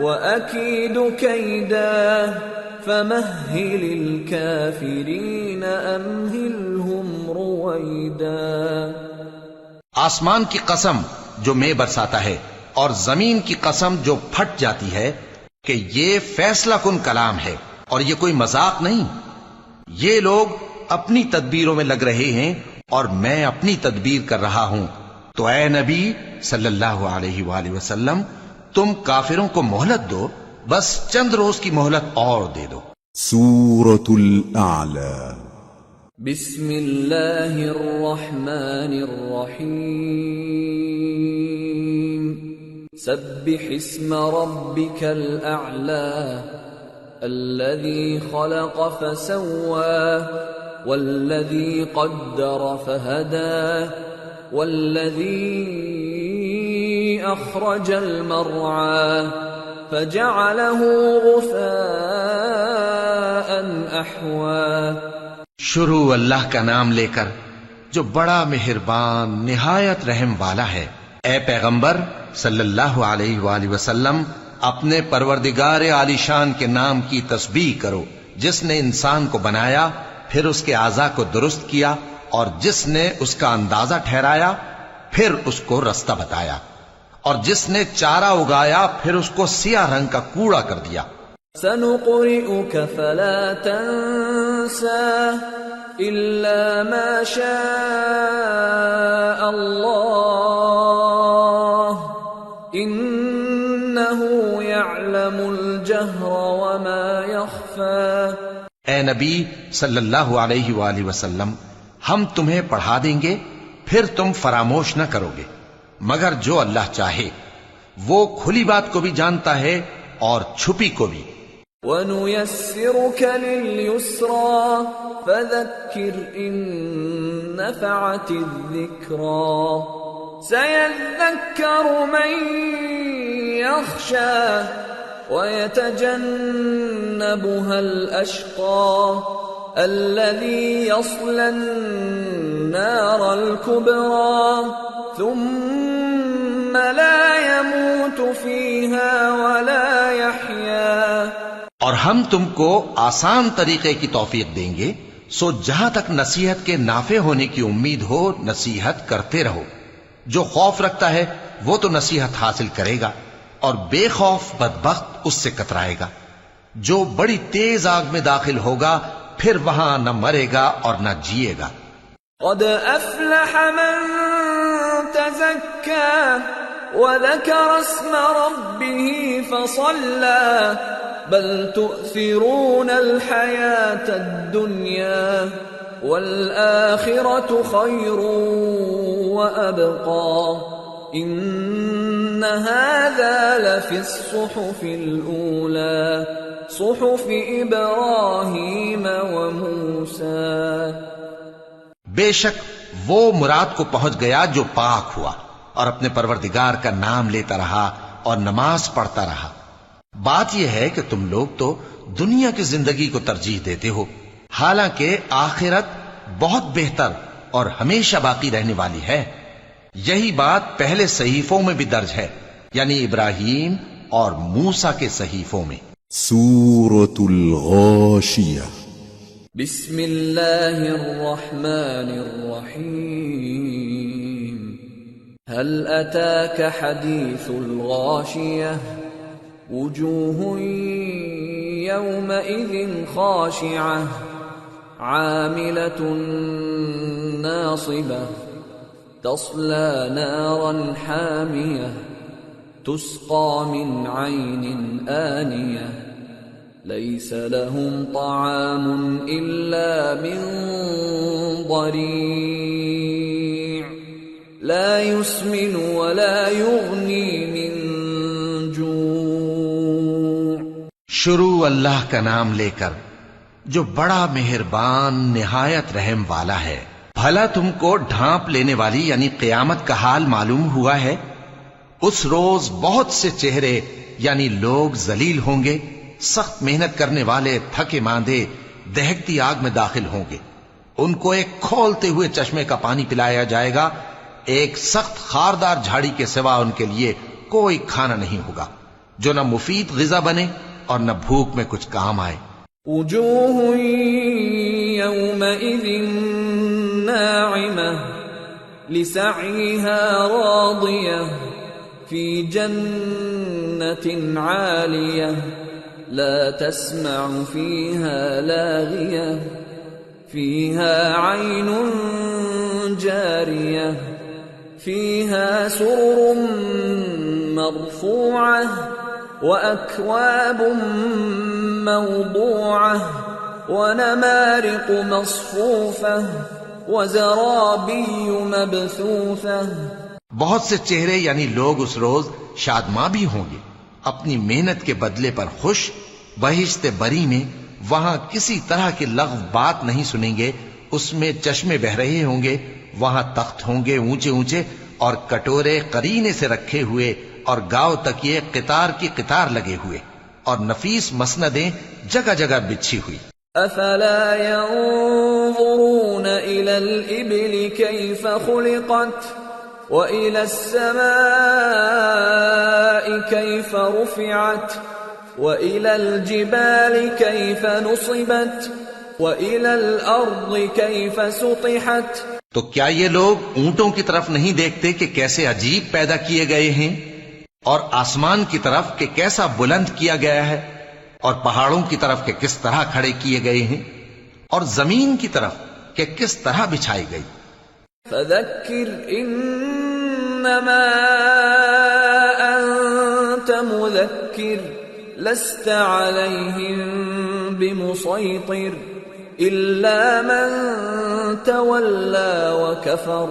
وأكيد كيدا فمهل الكافرين أمهلهم رويدا.
آسمان کی قسم جو میں برساتا ہے اور زمین کی قسم جو پھٹ جاتی ہے کہ یہ فیصلہ کن کلام ہے اور یہ کوئی مذاق نہیں. یہ لوگ اپنی تدبیروں میں لگ رہے ہیں اور میں اپنی تدبیر کر رہا ہوں. تو اے نبی صلی اللہ علیہ وآلہ وسلم تم کافروں کو مہلت دو، بس چند روز کی مہلت اور دے دو.
سورة الأعلى.
بسم اللہ الرحمن الرحیم. سبح اسم ربك الأعلى الذي خلق فسوى والذي قدر فهدى والذي أخرج المرعى فجعله غثاء أحوى.
شروع اللہ کا نام لے کر جو بڑا مہربان نہایت رحم والا ہے. اے پیغمبر صلی اللہ علیہ وآلہ وسلم اپنے پروردگار عالی شان کے نام کی تسبیح کرو جس نے انسان کو بنایا پھر اس کے اعضاء کو درست کیا، اور جس نے اس کا اندازہ ٹھہرایا پھر اس کو رستہ بتایا، اور جس نے چارہ اگایا پھر اس کو سیاہ رنگ کا کوڑا کر دیا۔
سنقرئك فلا تنسى إلا ما شاء الله إنه يعلم الجهر وما يخفى۔
اے نبی صلی اللہ علیہ وآلہ وسلم، ہم تمہیں پڑھا دیں گے پھر تم فراموش نہ کرو گے، مگر جو اللہ چاہے، وہ کھلی بات کو بھی جانتا ہے اور چھپی کو بھی۔
وَنُيَسِّرُكَ لِلْيُسْرَى فَذَكِّرْ إِن نَّفَعَتِ الذِّكْرَى سَيَذَّكَّرُ مَن يَخْشَى وَيَتَجَنَّبُهَا الْأَشْقَى الَّذِي يَصْلَى النَّارَ الْكُبْرَى ثُمَّ لَا يَمُوتُ فِيهَا وَلَا يَحْيَى۔
اور ہم تم کو آسان طریقے کی توفیق دیں گے، سو جہاں تک نصیحت کے نافع ہونے کی امید ہو نصیحت کرتے رہو۔ جو خوف رکھتا ہے وہ تو نصیحت حاصل کرے گا، اور بے خوف بدبخت اس سے کترائے گا۔ جو بڑی تیز آگ میں داخل ہوگا پھر وہاں نہ مرے گا اور نہ جیے گا۔
قد افلح من تزكى وذكر اسم ربه فصلى بل تؤثرون الحياة الدنيا والآخرة خير وأبقى إن هذا لفي الصحف الأولى صحف إبراهيم وموسى۔
بے شک وہ مراد کو پہنچ گیا جو پاک ہوا اور اپنے پروردگار کا نام لیتا رہا اور نماز پڑھتا رہا۔ بات یہ ہے کہ تم لوگ تو دنیا کی زندگی کو ترجیح دیتے ہو، حالانکہ آخرت بہت بہتر اور ہمیشہ باقی رہنے والی ہے۔ یہی بات پہلے صحیفوں میں بھی درج ہے، یعنی ابراہیم اور موسیٰ کے صحیفوں میں۔
سورة الغاشية
بسم اللہ الرحمن الرحیم هل اتاك حدیث الغاشیہ وجوہ یومئذ خاشعہ عاملة ناصبہ تصلى نارا حامیہ تسقى من عین آنیہ ليس لهم طعام إلا من ضريع لا يسمن ولا يغني من جوع۔
شروع اللہ کا نام لے کر جو بڑا مہربان نہایت رحم والا ہے۔ بھلا تم کو ڈھانپ لینے والی یعنی قیامت کا حال معلوم ہوا ہے؟ اس روز بہت سے چہرے یعنی لوگ ذلیل ہوں گے، سخت محنت کرنے والے تھکے ماندے دہکتی آگ میں داخل ہوں گے۔ ان کو ایک کھولتے ہوئے چشمے کا پانی پلایا جائے گا، ایک سخت خاردار جھاڑی کے سوا ان کے لیے کوئی کھانا نہیں ہوگا جو نہ مفید غذا بنے اور نہ بھوک میں کچھ کام آئے۔
وجوہ یومئذ ناعمہ لسعیہا راضیہ فی جنت عالیہ لا تسمع فيها لاغية فيها عين جارية فيها سرر مرفوعة وأكواب موضوعة ونمارق مصفوفة وزرابي مبثوثة۔
بہت سے چہرے یعنی لوگ اس روز شادماں بھی ہوں گے، اپنی محنت کے بدلے پر خوش، بہشت بری میں وہاں کسی طرح کی لغو بات نہیں سنیں گے، اس میں چشمے بہ رہے ہوں گے، وہاں تخت ہوں گے اونچے اونچے اور کٹورے قرینے سے رکھے ہوئے اور گاؤ تکیے قطار کی قطار لگے ہوئے اور نفیس مسندیں جگہ جگہ بچھی ہوئی۔
افلا ينظرون الى الابل كيف خلقت وإلى السماء كيف رفعت وإلى الجبال كيف نصبت وإلى الأرض كيف سطحت
تو کیا یہ لوگ اونٹوں کی طرف نہیں دیکھتے کہ کیسے عجیب پیدا کیے گئے ہیں، اور آسمان کی طرف کہ کیسا بلند کیا گیا ہے، اور پہاڑوں کی طرف کہ کس طرح کھڑے کیے گئے ہیں، اور زمین کی طرف کہ کس طرح بچھائی گئی۔
فذكر إنما أنت مذكر لست عليهم بمسيطر إلا من تولى وكفر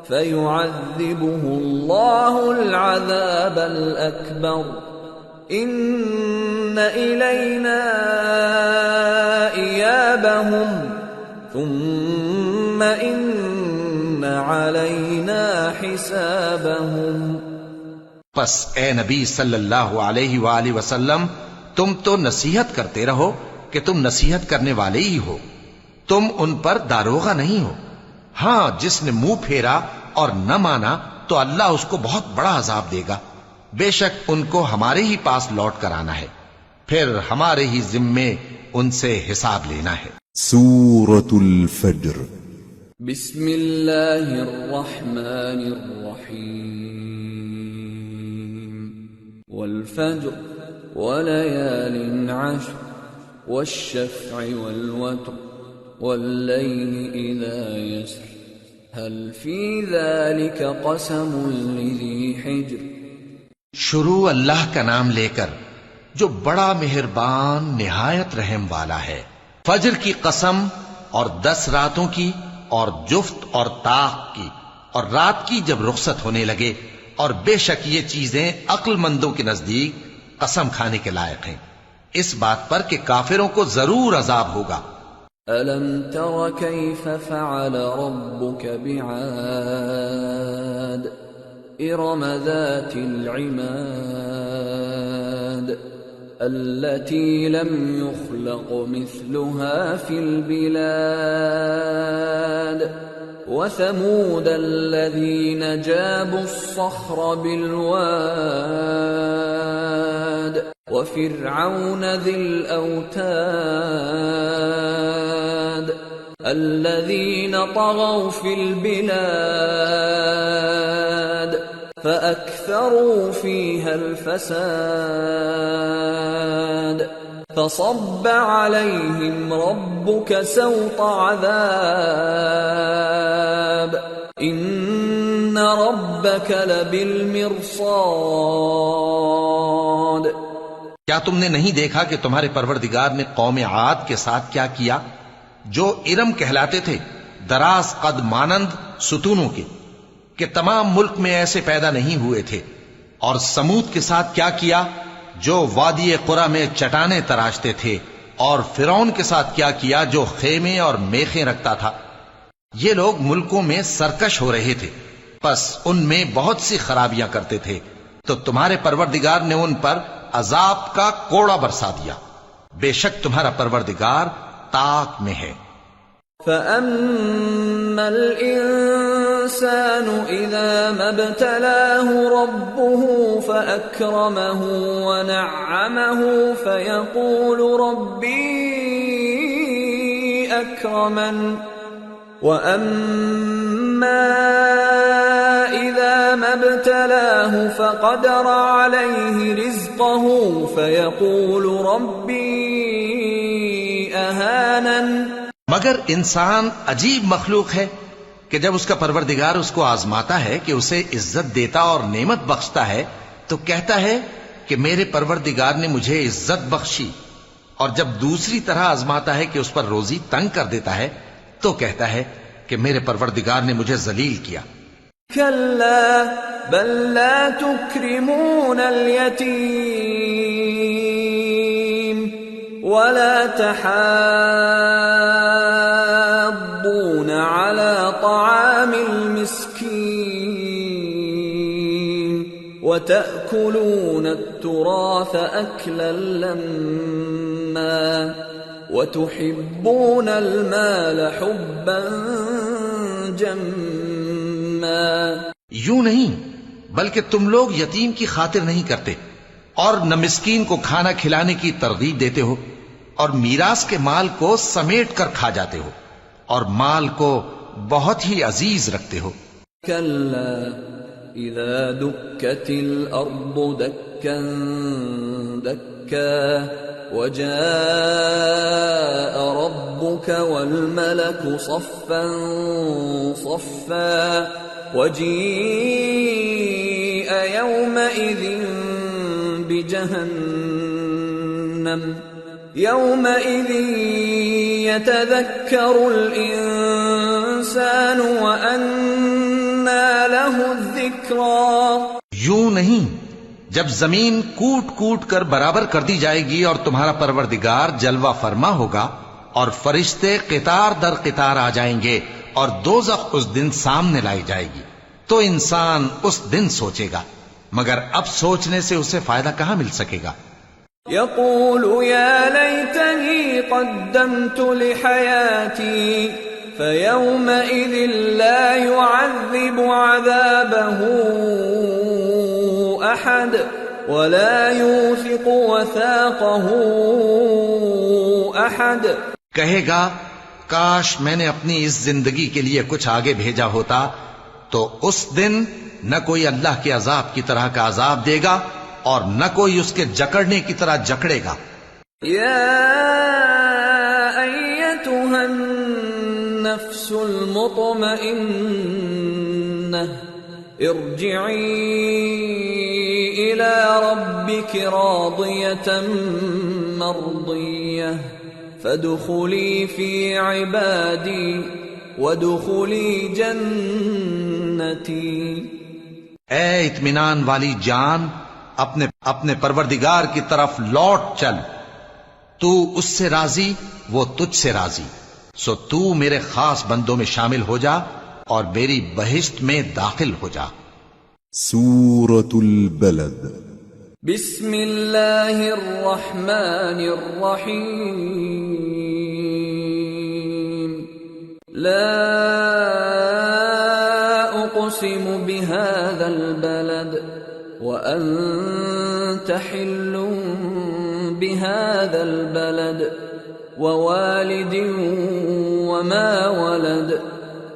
فيعذبه الله العذاب الأكبر إن إلينا إيابهم ثم إن علينا حسابهم۔
پس اے نبی صلی اللہ علیہ وآلہ وسلم، تم تو نصیحت کرتے رہو کہ تم نصیحت کرنے والے ہی ہو، تم ان پر داروغہ نہیں ہو۔ ہاں، جس نے منہ پھیرا اور نہ مانا تو اللہ اس کو بہت بڑا عذاب دے گا۔ بے شک ان کو ہمارے ہی پاس لوٹ کر آنا ہے، پھر ہمارے ہی ذمے ان سے حساب لینا ہے۔
سورة الفجر
بسم اللہ الرحمن الرحیم والفجر وليال عشر والشفع والوتر والليل إذا يسر هل في ذلك قسم لذي حجر۔
شروع اللہ کا نام لے کر جو بڑا مہربان نہایت رحم والا ہے۔ فجر کی قسم، اور 10 راتوں کی، اور جفت اور طاق کی، اور رات کی جب رخصت ہونے لگے، اور بے شک یہ چیزیں عقل مندوں کے نزدیک قسم کھانے کے لائق ہیں، اس بات پر کہ کافروں کو ضرور عذاب ہوگا۔
ألم تر كيف فعل ربك بعاد إرم ذات العماد التي لم يخلق مثلها في البلاد وثمود الذين جابوا الصخر بالواد وفرعون ذي الأوتاد الذين طغوا في البلاد فأكثروا فيها الفساد فصب عليهم ربك سوط عذاب إن ربك لبالمرصاد۔
کیا تم نے نہیں دیکھا کہ تمہارے پروردگار نے قوم عاد کے ساتھ کیا کیا، جو ارم کہلاتے تھے، دراز قد مانند ستونوں کے، کہ تمام ملک میں ایسے پیدا نہیں ہوئے تھے، اور سمود کے ساتھ کیا کیا، جو وادی قرا میں چٹانیں تراشتے تھے، اور فرعون کے ساتھ کیا کیا، جو خیمے اور میخیں رکھتا تھا۔ یہ لوگ ملکوں میں سرکش ہو رہے تھے، پس ان میں بہت سی خرابیاں کرتے تھے، تو تمہارے پروردگار نے ان پر عذاب کا کوڑا برسا دیا۔ بے شک تمہارا پروردگار طاق میں ہے۔
فَأَمَّا الْإِنسَانُ إِذَا مَا ابْتَلَاهُ رَبُّهُ فَأَكْرَمَهُ وَنَعَّمَهُ فَيَقُولُ رَبِّي أَكْرَمَنِ وَأَمَّا إِذَا مَا ابْتَلَاهُ فَقَدَرَ عَلَيْهِ رِزْقَهُ فَيَقُولُ رَبِّي أَهَانَنِ۔
مگر انسان عجیب مخلوق ہے کہ جب اس کا پروردگار اس کو آزماتا ہے کہ اسے عزت دیتا اور نعمت بخشتا ہے تو کہتا ہے کہ میرے پروردگار نے مجھے عزت بخشی، اور جب دوسری طرح آزماتا ہے کہ اس پر روزی تنگ کر دیتا ہے تو کہتا ہے کہ میرے پروردگار نے مجھے ذلیل کیا۔
كلا بل لا تكرمون اليتيم ولا تحاضون على طعام المسكين وتأكلون التراث أكلا لما وتحبون المال حبا جما۔
یوں نہیں، بلکہ تم لوگ یتیم کی خاطر نہیں کرتے، اور نہ مسکین کو کھانا کھلانے کی ترغیب دیتے ہو، اور میراث کے مال کو سمیٹ کر کھا جاتے ہو اور مال کو بہت ہی عزیز رکھتے ہو.
كلا إذا دكت الأرض دكا دكا وجاء ربك والملك صفا صفا وجيء يومئذ بجهنم يومئذ يتذكر الإنسان وأنى له الذكرى.
یوں نہیں، جب زمین کوٹ کوٹ کر برابر کر دی جائے گی اور تمہارا پروردگار جلوہ فرما ہوگا اور فرشتے قطار در قطار آ جائیں گے اور دوزخ اس دن سامنے لائی جائے گی، تو انسان اس دن سوچے گا، مگر اب سوچنے سے اسے فائدہ کہاں مل سکے گا.
يقول يا ليتني قدمت لحياتي فيومئذ لا يعذب عذابه أحد ولا يوثق وثاقه أحد.
کہے گا کاش میں نے اپنی اس زندگی کے لیے کچھ آگے بھیجا ہوتا، تو اس دن نہ کوئی اللہ کے عذاب کی طرح کا عذاب دے گا اور نہ کوئی اس کے جکڑنے کی طرح جکڑے گا.
يا أيتها النفس المطمئنة ارجعي إلى ربك راضية مرضية فادخلي في عبادي وادخلي جنتي.
اے اطمینان والی جان، اپنے پروردگار کی طرف لوٹ چل، تو اس سے راضی وہ تجھ سے راضی، سو تو میرے خاص بندوں میں شامل ہو جا اور میری بہشت میں داخل ہو جا.
سورة البلد.
بسم اللہ الرحمن الرحیم. لا اقسم بهذا البلد وأنت حل بهذا البلد ووالد وما ولد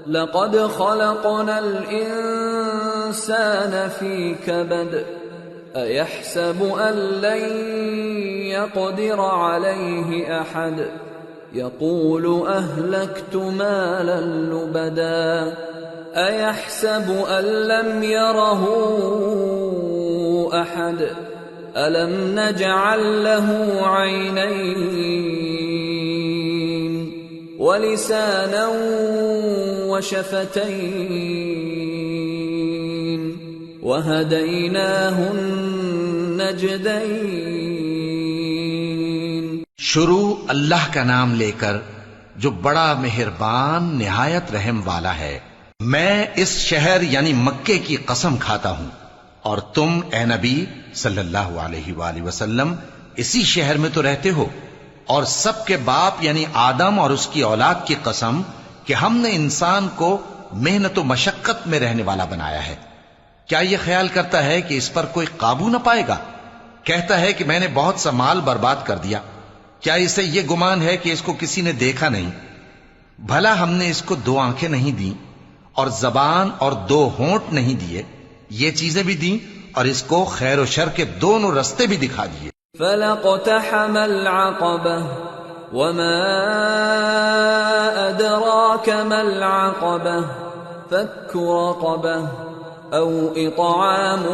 لقد خلقنا الإنسان في كبد أيحسب أن لن يقدر عليه أحد يقول أهلكت مالا لبدا أيحسب أن لم يره أحد ألم نجعل له عينين ولسانا وشفتين وهديناه النجدين.
شروع اللہ کا نام لے کر جو بڑا مہربان نہایت رحم والا ہے. میں اس شہر یعنی مکے کی قسم کھاتا ہوں، اور تم اے نبی صلی اللہ علیہ وآلہ وسلم اسی شہر میں تو رہتے ہو، اور سب کے باپ یعنی آدم اور اس کی اولاد کی قسم کہ ہم نے انسان کو محنت و مشقت میں رہنے والا بنایا ہے. کیا یہ خیال کرتا ہے کہ اس پر کوئی قابو نہ پائے گا؟ کہتا ہے کہ میں نے بہت سا مال برباد کر دیا. کیا اسے یہ گمان ہے کہ اس کو کسی نے دیکھا نہیں؟ بھلا ہم نے اس کو 2 آنکھیں نہیں دیں اور زبان اور 2 ہونٹ نہیں دیے؟ یہ چیزیں بھی دیں اور اس کو خیر و شر کے دونوں رستے بھی دکھا دیے.
فَلَقْتَحَمَ الْعَقَبَةَ وَمَا أَدْرَاكَ مَا الْعَقَبَةُ فَكُّ رَقَبَةٍ أَوْ إِطْعَامٌ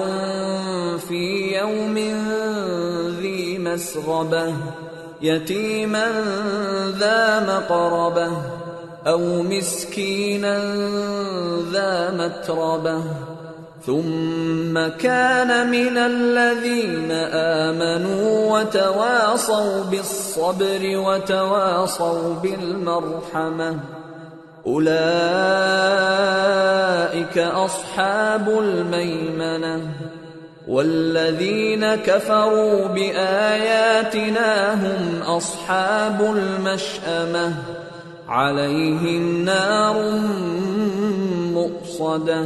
فِي يَوْمٍ ذِي مَسْغَبَةٍ يَتِيمًا ذَا مَقْرَبَةٍ أَوْ مِسْكِينًا ذَا مَتْرَبَةٍ ثم كان من الذين آمنوا وتواصوا بالصبر وتواصوا بالمرحمة أولئك أصحاب الميمنة والذين كفروا بآياتنا هم أصحاب المشأمة عليهم نار مؤصدة.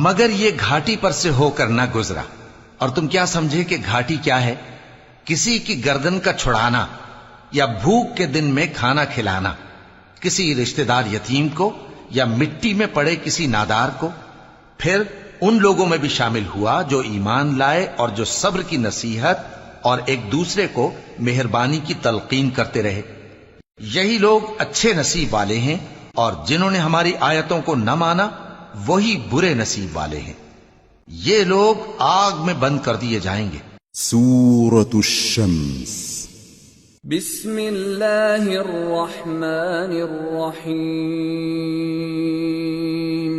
مگر یہ گھاٹی پر سے ہو کر نہ گزرا، اور تم کیا سمجھے کہ گھاٹی کیا ہے؟ کسی کی گردن کا چھڑانا یا بھوک کے دن میں کھانا کھلانا کسی رشتہ دار یتیم کو یا مٹی میں پڑے کسی نادار کو. پھر ان لوگوں میں بھی شامل ہوا جو ایمان لائے اور جو صبر کی نصیحت اور ایک دوسرے کو مہربانی کی تلقین کرتے رہے. یہی لوگ اچھے نصیب والے ہیں، اور جنہوں نے ہماری آیتوں کو نہ مانا وہی برے نصیب والے ہیں. یہ لوگ آگ میں بند کر دیے جائیں گے.
سورة الشمس.
بسم اللہ الرحمن الرحیم.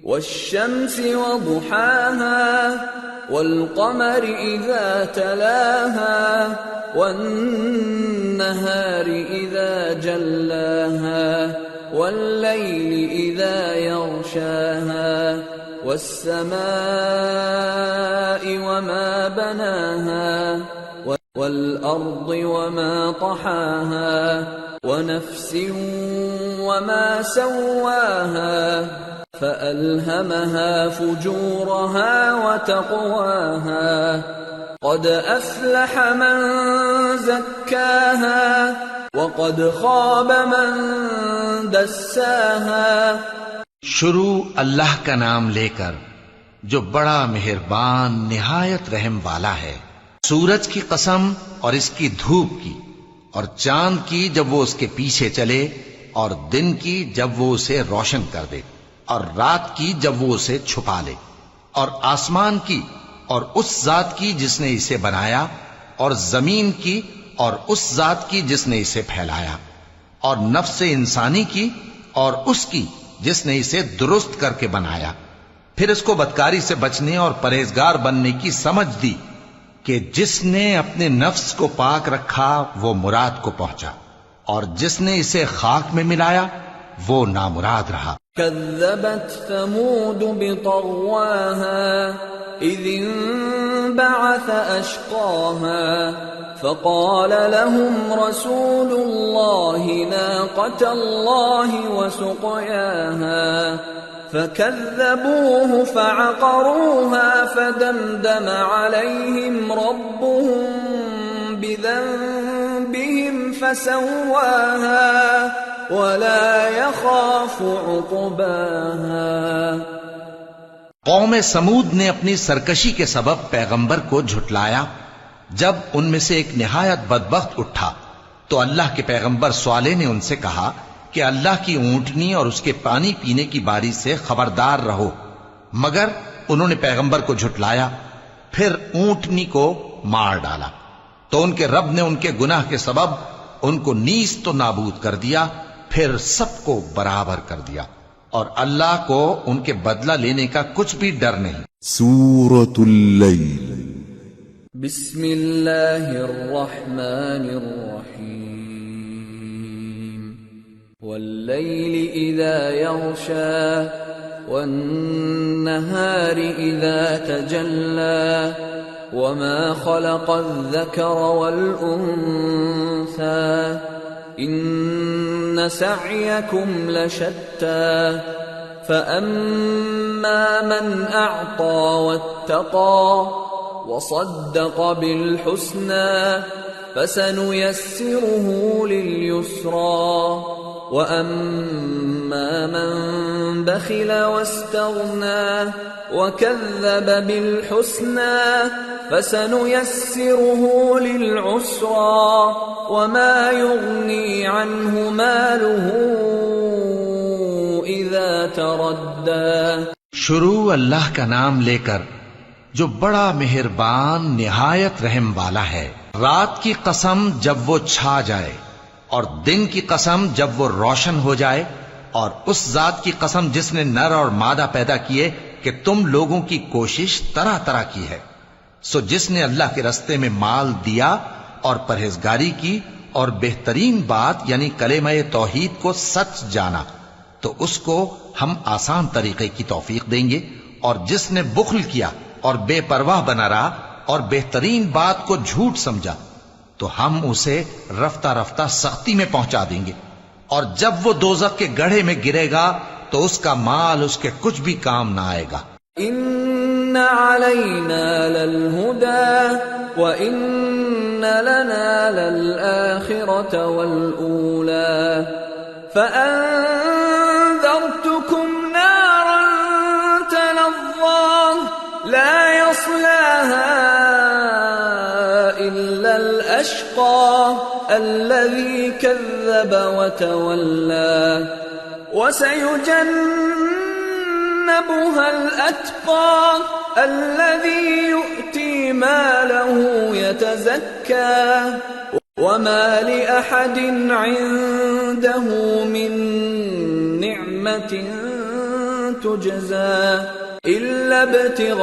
والشمس وضحاها والقمر اذا تلاها والنهار اذا جلاها والليل اذا يغشاها والسماء وما بناها والأرض وما طحاها ونفس وما سواها فألهمها فجورها وتقواها قد أفلح من زكاها وقد خاب من دساها.
شروع اللہ کا نام لے کر جو بڑا مہربان نہایت رحم والا ہے. سورج کی قسم اور اس کی دھوپ کی، اور چاند کی جب وہ اس کے پیچھے چلے، اور دن کی جب وہ اسے روشن کر دے، اور رات کی جب وہ اسے چھپا لے، اور آسمان کی اور اس ذات کی جس نے اسے بنایا، اور زمین کی اور اس ذات کی جس نے اسے پھیلایا، اور نفس انسانی کی اور اس کی جس نے اسے درست کر کے بنایا. پھر اس کو بدکاری سے بچنے اور پرہیزگار بننے کی سمجھ دی کہ جس نے اپنے نفس کو پاک رکھا وہ مراد کو پہنچا، اور جس نے اسے خاک میں ملایا وہ نامراد رہا.
كذبت ثمود بطغواها إذ انبعث أشقاها فقال لهم رسول الله ناقة الله وسقياها فكذبوه فعقروها فدمدم عليهم ربهم بذنبهم فسواها ولا يخاف عقباها.
قوم سمود نے اپنی سرکشی کے سبب پیغمبر کو جھٹلایا. جب ان میں سے ایک نہایت بدبخت اٹھا تو اللہ کے پیغمبر صالح نے ان سے کہا کہ اللہ کی اونٹنی اور اس کے پانی پینے کی باری سے خبردار رہو. مگر انہوں نے پیغمبر کو جھٹلایا، پھر اونٹنی کو مار ڈالا. تو ان کے رب نے ان کے گناہ کے سبب ان کو نیست تو نابود کر دیا، پھر سب کو برابر کر دیا، اور اللہ کو ان کے بدلہ لینے کا کچھ بھی ڈر نہیں.
سورة الليل.
بسم اللہ الرحمن الرحیم. واللیل اذا یغشا والنہار اذا تجلا وما خلق الذکر والانثى ان سعیکم لشتی فأما من اعطى واتقى وصدق بالحسنى فسنيسره لليسرى وأما من بخل واستغنى وكذب بالحسنى فسنيسره للعسرى وما يغني عنه ماله إذا تردى.
شروع اللہ کا نام لے کر جو بڑا مہربان نہایت رحم والا ہے. رات کی قسم جب وہ چھا جائے، اور دن کی قسم جب وہ روشن ہو جائے، اور اس ذات کی قسم جس نے نر اور مادہ پیدا کیے کہ تم لوگوں کی کوشش طرح طرح کی ہے. سو جس نے اللہ کے رستے میں مال دیا اور پرہیزگاری کی اور بہترین بات یعنی کلمہ توحید کو سچ جانا تو اس کو ہم آسان طریقے کی توفیق دیں گے، اور جس نے بخل کیا اور بے پرواہ بنا رہا اور بہترین بات کو جھوٹ سمجھا تو ہم اسے رفتہ رفتہ سختی میں پہنچا دیں گے. اور جب وہ دوزخ کے گڑھے میں گرے گا تو اس کا مال اس کے کچھ بھی کام نہ آئے گا.
ان علینا للہدی وان لنا الآخرة والأولى فأنذرتكم نارا تلظى لا يصلاها إلا الأشقى الذي كذب وتولى وسيجنبها الأتقى الذي يؤتي ماله يتزكى وما لأحد عنده من نعمة تجزى إلا ابتغاء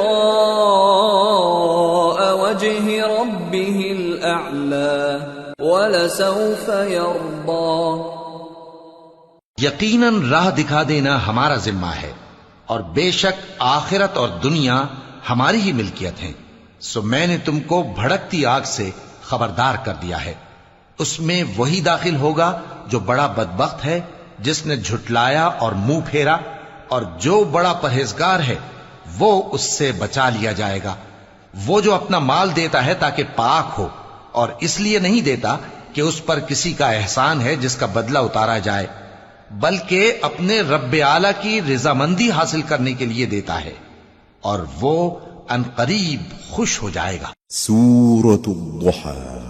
وجه ربه الأعلى ولسوف يرضى.
یقیناً راہ دکھا دینا ہمارا ذمہ ہے اور بے شک آخرت اور دنیا ہماری ہی ملکیت ہیں. سو میں نے تم کو بھڑکتی آگ سے خبردار کر دیا ہے. اس میں وہی داخل ہوگا جو بڑا بدبخت ہے، جس نے جھٹلایا اور منہ پھیرا، اور جو بڑا پرہیزگار ہے وہ اس سے بچا لیا جائے گا. وہ جو اپنا مال دیتا ہے تاکہ پاک ہو، اور اس لیے نہیں دیتا کہ اس پر کسی کا احسان ہے جس کا بدلہ اتارا جائے، بلکہ اپنے رب اعلی کی رضامندی حاصل کرنے کے لیے دیتا ہے، اور وہ عنقریب خوش ہو جائے گا.
سورة الضحى.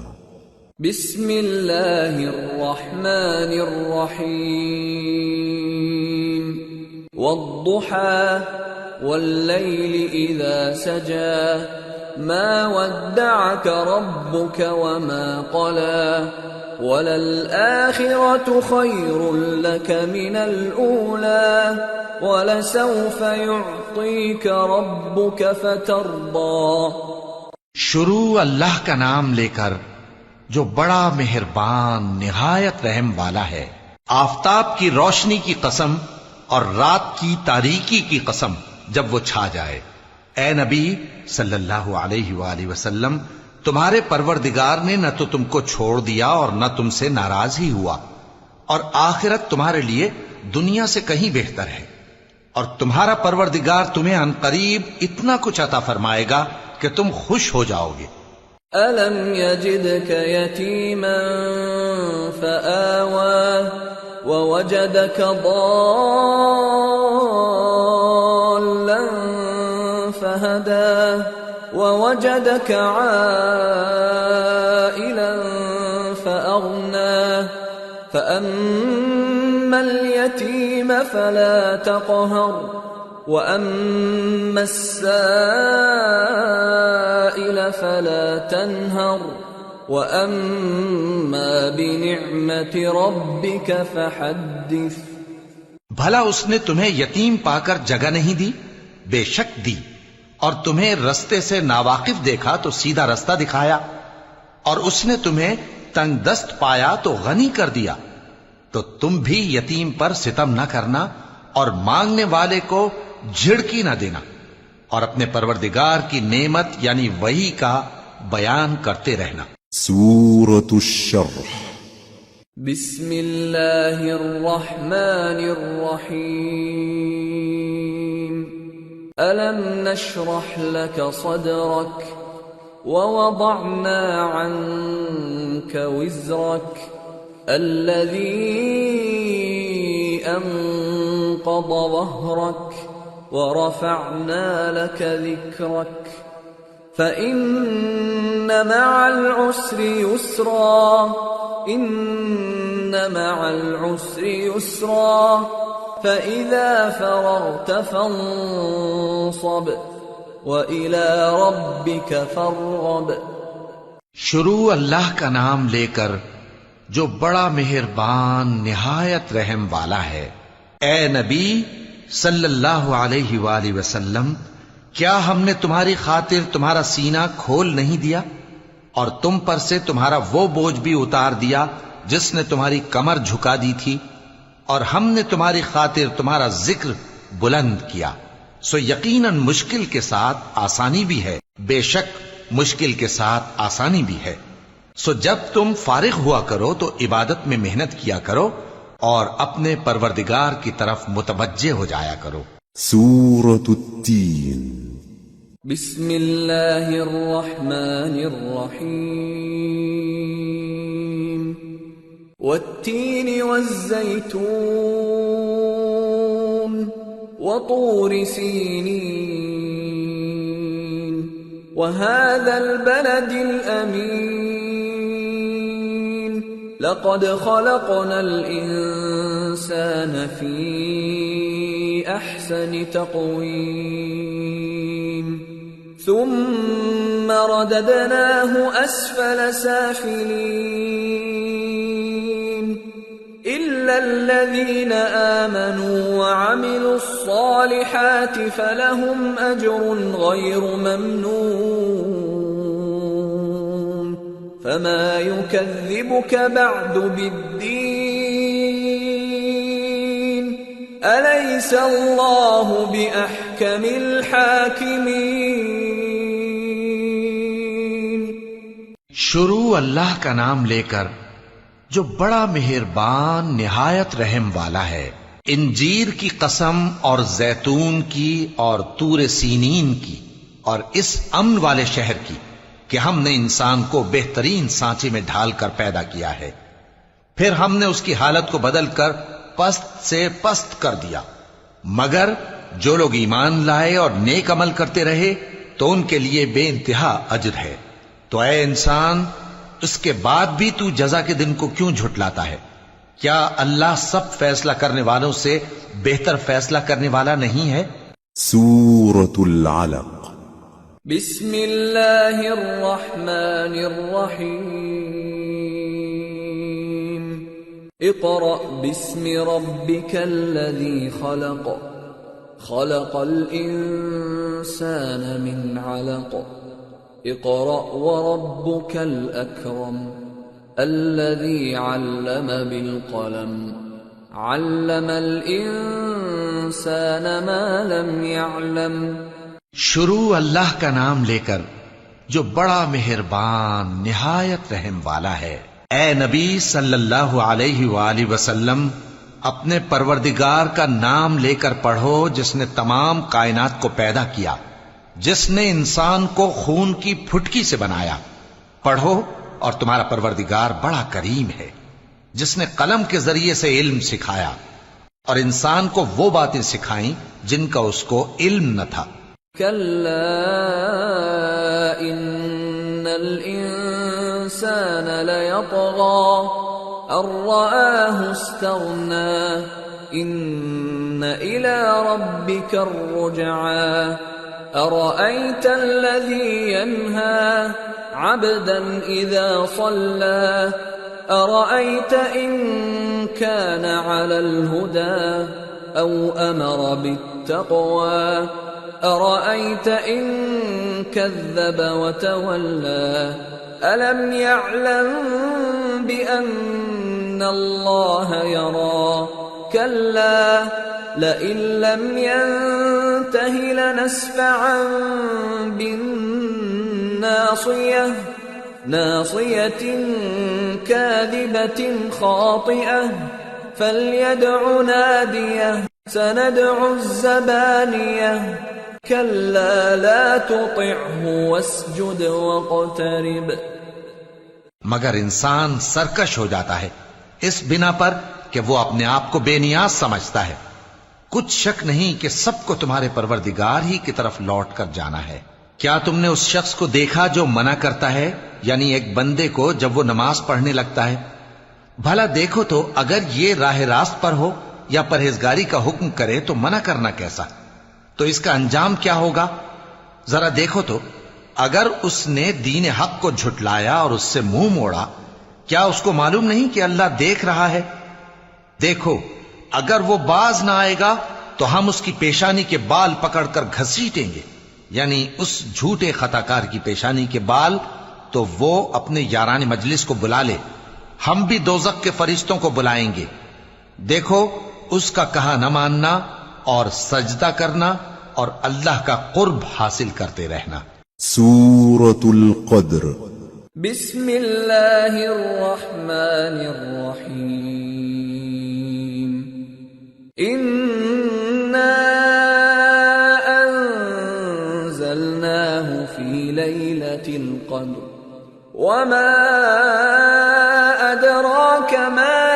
بسم اللہ الرحمن الرحیم. والضحى واللیل اذا سجى ما ودعك ربك وما قلى وللآخرة خير لك من الأولى ولسوف يعطيك ربك فترضى.
شروع اللہ کا نام لے کر جو بڑا مہربان نہایت رحم والا ہے. آفتاب کی روشنی کی قسم اور رات کی تاریکی کی قسم جب وہ چھا جائے. اے نبی صلی اللہ علیہ وآلہ وسلم، تمہارے پروردگار نے نہ تو تم کو چھوڑ دیا اور نہ تم سے ناراض ہی ہوا، اور آخرت تمہارے لیے دنیا سے کہیں بہتر ہے، اور تمہارا پروردگار تمہیں عنقریب اتنا کچھ عطا فرمائے گا کہ تم خوش ہو جاؤ گے.
أَلَمْ يَجِدْكَ يَتِيمًا فَآوَى وَوَجَدَكَ ضَالًّا فَهَدَى وَوَجَدَكَ عَائِلًا فَأَغْنَى فَأَمَّا الْيَتِيمَ فَلَا تَقْهَرْ وَأَمَّا السَّائِلَ فَلَا تَنْهَرْ وَأَمَّا بِنِعْمَةِ رَبِّكَ فَحَدِّثْ.
بھلا اس نے تمہیں یتیم پا کر جگہ نہیں دی؟ بے شک دی، اور تمہیں رستے سے ناواقف دیکھا تو سیدھا رستہ دکھایا، اور اس نے تمہیں تنگ دست پایا تو غنی کر دیا. تو تم بھی یتیم پر ستم نہ کرنا اور مانگنے والے کو جھڑکی نہ دینا، اور اپنے پروردگار کی نعمت یعنی وحی کا بیان کرتے رہنا.
سورة الشرح.
بسم اللہ الرحمن الرحیم. ألم نشرح لك صدرك ووضعنا عنك وزرك الذي أنقض ظهرك ورفعنا لك ذكرك فإن مع العسر يسرا إن مع العسر يسرا فإذا فرغت فانصب وإلى ربك فارغب.
شروع اللہ کا نام لے کر جو بڑا مہربان نہایت رحم والا ہے. اے نبی صلی اللہ علیہ وآلہ وسلم، کیا ہم نے تمہاری خاطر تمہارا سینہ کھول نہیں دیا اور تم پر سے تمہارا وہ بوجھ بھی اتار دیا جس نے تمہاری کمر جھکا دی تھی، اور ہم نے تمہاری خاطر تمہارا ذکر بلند کیا. سو یقیناً مشکل کے ساتھ آسانی بھی ہے، بے شک مشکل کے ساتھ آسانی بھی ہے. سو جب تم فارغ ہوا کرو تو عبادت میں محنت کیا کرو اور اپنے پروردگار کی طرف متوجہ ہو جایا کرو.
سورة التين.
بسم اللہ الرحمن الرحیم. والتين والزيتون وطور سينين وهذا البلد الأمين لقد خلقنا الإنسان في أحسن تقويم ثم رددناه أسفل سافلين إلا الذين آمنوا وعملوا الصالحات فلهم أجر غير ممنون فما يكذبك بعد بالدين أليس الله بأحكم الحاكمين.
شروع اللہ کا نام لے کر جو بڑا مہربان نہایت رحم والا ہے. انجیر کی قسم اور زیتون کی اور طور سینین کی اور اس امن والے شہر کی کہ ہم نے انسان کو بہترین سانچے میں ڈھال کر پیدا کیا ہے، پھر ہم نے اس کی حالت کو بدل کر پست سے پست کر دیا. مگر جو لوگ ایمان لائے اور نیک عمل کرتے رہے تو ان کے لیے بے انتہا اجر ہے. تو اے انسان، اس کے بعد بھی تو جزا کے دن کو کیوں جھٹلاتا ہے؟ کیا اللہ سب فیصلہ کرنے والوں سے بہتر فیصلہ کرنے والا نہیں ہے؟
سورة العلق.
بسم اللہ الرحمن الرحیم. اقرأ باسم ربک الذی خلق خلق الانسان من علق اقرأ وربك الأكرم الذي علم بالقلم علم الإنسان ما لم يعلم.
شروع اللہ کا نام لے کر جو بڑا مہربان نہایت رحم والا ہے. اے نبی صلی اللہ علیہ وآلہ وسلم، اپنے پروردگار کا نام لے کر پڑھو جس نے تمام کائنات کو پیدا کیا، جس نے انسان کو خون کی پھٹکی سے بنایا. پڑھو اور تمہارا پروردگار بڑا کریم ہے جس نے قلم کے ذریعے سے علم سکھایا اور انسان کو وہ باتیں سکھائیں جن کا اس کو علم نہ تھا.
كلا إن الإنسان ليطغى أن رآه استغنى إن إلى ربك الرجعى أرأيت الذي ينهى عبدا إذا صلى أرأيت إن كان على الهدى أو أمر بالتقوى أرأيت إن كذب وتولى ألم يعلم بأن الله يرى كلا لئن لم ينته لنسفعا بالناصية ناصية كاذبة خاطئة فليدع ناديه سندع الزبانية كلا لا تطعه واسجد واقترب.
مگر انسان سرکش ہو جاتا ہے اس بنا پر کہ وہ اپنے آپ کو بے نیاز سمجھتا ہے. کچھ شک نہیں کہ سب کو تمہارے پروردگار ہی کی طرف لوٹ کر جانا ہے. کیا تم نے اس شخص کو دیکھا جو منع کرتا ہے، یعنی ایک بندے کو جب وہ نماز پڑھنے لگتا ہے؟ بھلا دیکھو تو اگر یہ راہ راست پر ہو یا پرہیزگاری کا حکم کرے تو منع کرنا کیسا؟ تو اس کا انجام کیا ہوگا؟ ذرا دیکھو تو اگر اس نے دین حق کو جھٹلایا اور اس سے منہ موڑا، کیا اس کو معلوم نہیں کہ اللہ دیکھ رہا ہے؟ دیکھو اگر وہ باز نہ آئے گا تو ہم اس کی پیشانی کے بال پکڑ کر گھسیٹیں گے، یعنی اس جھوٹے خطاکار کی پیشانی کے بال، تو وہ اپنے یاران مجلس کو بلا لے، ہم بھی دوزخ کے فرشتوں کو بلائیں گے. دیکھو اس کا کہا نہ ماننا اور سجدہ کرنا اور اللہ کا قرب حاصل کرتے رہنا.
سورة القدر.
بسم اللہ الرحمن الرحیم. انا انزلناه في ليلة القدر وما ادراك ما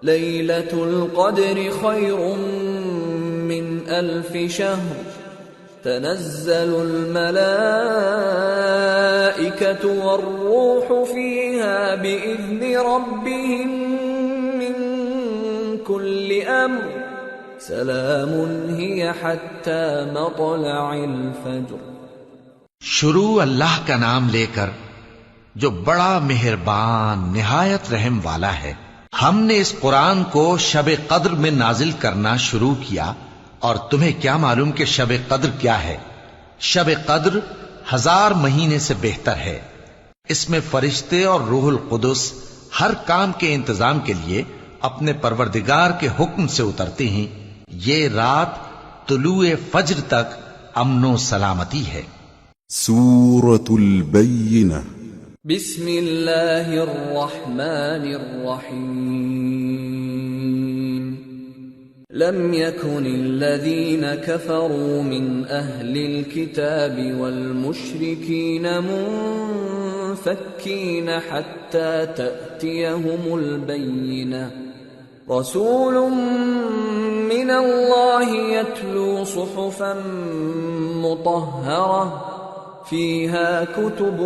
ليلة القدر خير من 1000 شهر تنزل الملائكة والروح فيها بإذن ربهم من كل أمر سلام هي حتى مطلع الفجر.
شروع اللہ کا نام لے کر جو بڑا مہربان نہایت رحم والا ہے. ہم نے اس قرآن کو شب قدر میں نازل کرنا شروع کیا، اور تمہیں کیا معلوم کہ شب قدر کیا ہے؟ شب قدر 1000 مہینے سے بہتر ہے. اس میں فرشتے اور روح القدس ہر کام کے انتظام کے لیے اپنے پروردگار کے حکم سے اترتے ہیں. یہ رات طلوع فجر تک امن و سلامتی ہے.
سورة البینہ.
بسم اللہ الرحمن الرحیم. لم يكن الذين كفروا من أهل الكتاب والمشركين منفكين حتى تأتيهم البينة. رسول من الله يتلو صحفا مطهرة فيها كتب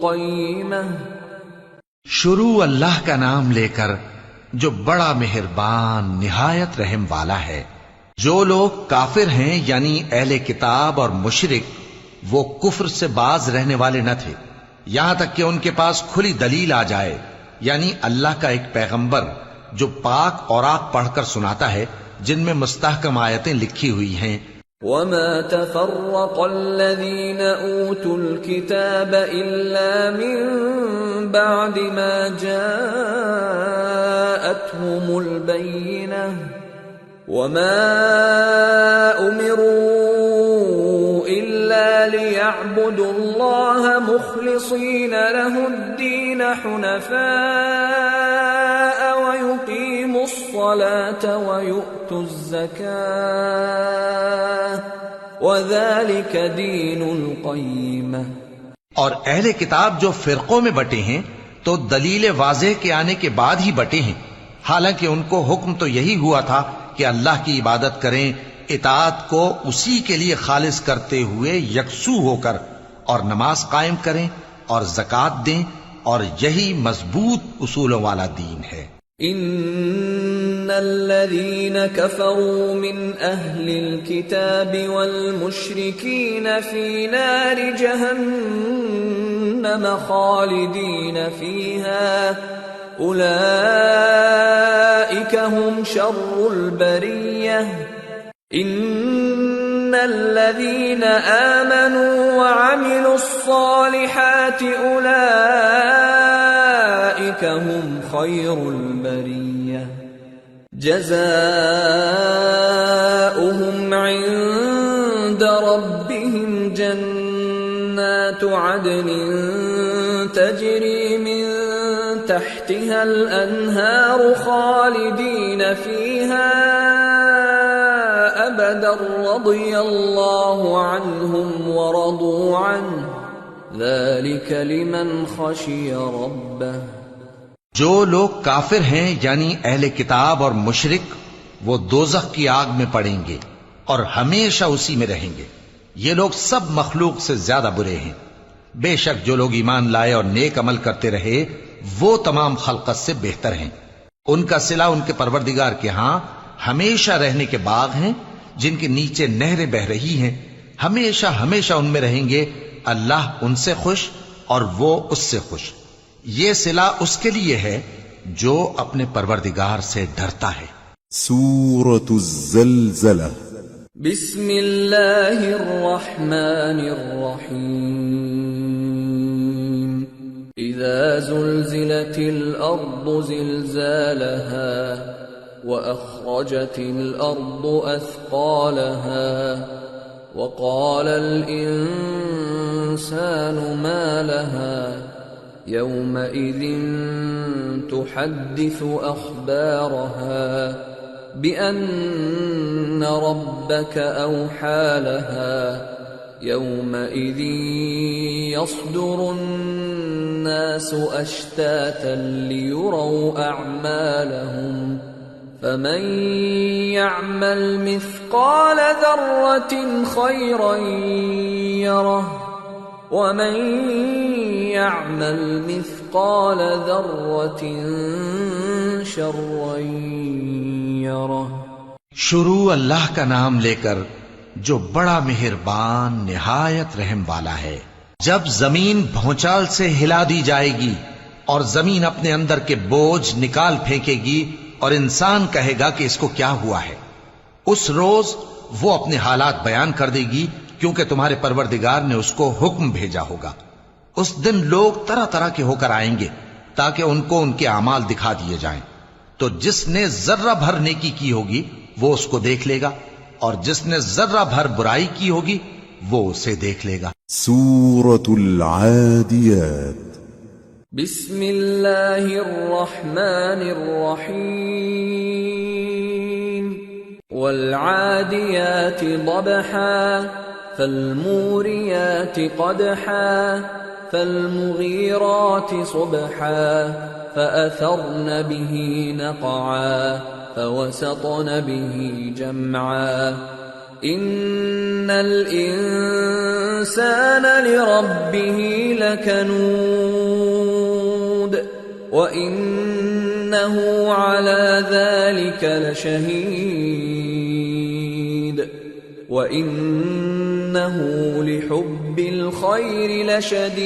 قيمة.
شروع اللہ کا نام لے کر جو بڑا مہربان نہایت رحم والا ہے. جو لوگ کافر ہیں یعنی اہل کتاب اور مشرک، وہ کفر سے باز رہنے والے نہ تھے یہاں تک کہ ان کے پاس کھلی دلیل آ جائے، یعنی اللہ کا ایک پیغمبر جو پاک اوراق پڑھ کر سناتا ہے جن میں مستحکم آیتیں لکھی ہوئی ہیں.
وما تفرق الذين اوتوا الكتاب الا من بعد ما جاءتهم البينة وما امروا الا ليعبدوا الله مخلصين له الدين حنفاء ويقيموا الصلاة ويؤتوا الزكاة وذلك دين القيمة.
اور اہل کتاب جو فرقوں میں بٹے ہیں تو دلیل واضح کے آنے کے بعد ہی بٹے ہیں، حالانکہ ان کو حکم تو یہی ہوا تھا کہ اللہ کی عبادت کریں، اطاعت کو اسی کے لیے خالص کرتے ہوئے یکسو ہو کر، اور نماز قائم کریں اور زکوٰۃ دیں، اور یہی مضبوط اصولوں والا دین ہے.
ان الذين كفروا من اهل الكتاب والمشركين في نار جهنم خالدين فيها اولئك هم شر البرية. ان الذين آمنوا وعملوا الصالحات اولئك هم خير البرية جزاؤهم عند ربهم جنات عدن تجري من تحتها الأنهار خالدين فيها أبدا رضي الله عنهم ورضوا عنه ذلك لمن خشي ربه.
جو لوگ کافر ہیں یعنی اہل کتاب اور مشرک، وہ دوزخ کی آگ میں پڑیں گے اور ہمیشہ اسی میں رہیں گے. یہ لوگ سب مخلوق سے زیادہ برے ہیں. بے شک جو لوگ ایمان لائے اور نیک عمل کرتے رہے وہ تمام خلقت سے بہتر ہیں. ان کا صلہ ان کے پروردگار کے ہاں ہمیشہ رہنے کے باغ ہیں جن کے نیچے نہریں بہ رہی ہیں، ہمیشہ ہمیشہ ان میں رہیں گے. اللہ ان سے خوش اور وہ اس سے خوش. یہ صلہ اس کے لیے ہے جو اپنے پروردگار سے ڈرتا ہے.
سورة الزلزلہ.
بسم اللہ الرحمن الرحیم. اذا زلزلت الارض زلزالها واخرجت الارض اثقالها وقال الانسان ما لها يومئذ تحدث اخبارها بأن ربك أوحى لها يومئذ يصدر الناس أشتاتا ليروا أعمالهم فمن يعمل مثقال ذرة خيرا يره ومن يعمل مثقال ذرة شرا يره۔
شروع اللہ کا نام لے کر جو بڑا مہربان نہایت رحم والا ہے۔ جب زمین بھونچال سے ہلا دی جائے گی اور زمین اپنے اندر کے بوجھ نکال پھینکے گی اور انسان کہے گا کہ اس کو کیا ہوا ہے، اس روز وہ اپنے حالات بیان کر دے گی کیونکہ تمہارے پروردگار نے اس کو حکم بھیجا ہوگا۔ اس دن لوگ طرح طرح کے ہو کر آئیں گے تاکہ ان کو ان کے اعمال دکھا دیے جائیں، تو جس نے ذرہ بھر نیکی کی ہوگی وہ اس کو دیکھ لے گا اور جس نے ذرہ بھر برائی کی ہوگی وہ اسے دیکھ لے گا۔
سورة العاديات
بسم اللہ الرحمن الرحیم والعادیات ضبحا فالموریات قدحا فالمغیرات صبحا فأثرن به نقعا فوسطن به جمعا ان الانسان لربه لكنود وانه على ذلك لشهيد وانه لحب الخير لشديد۔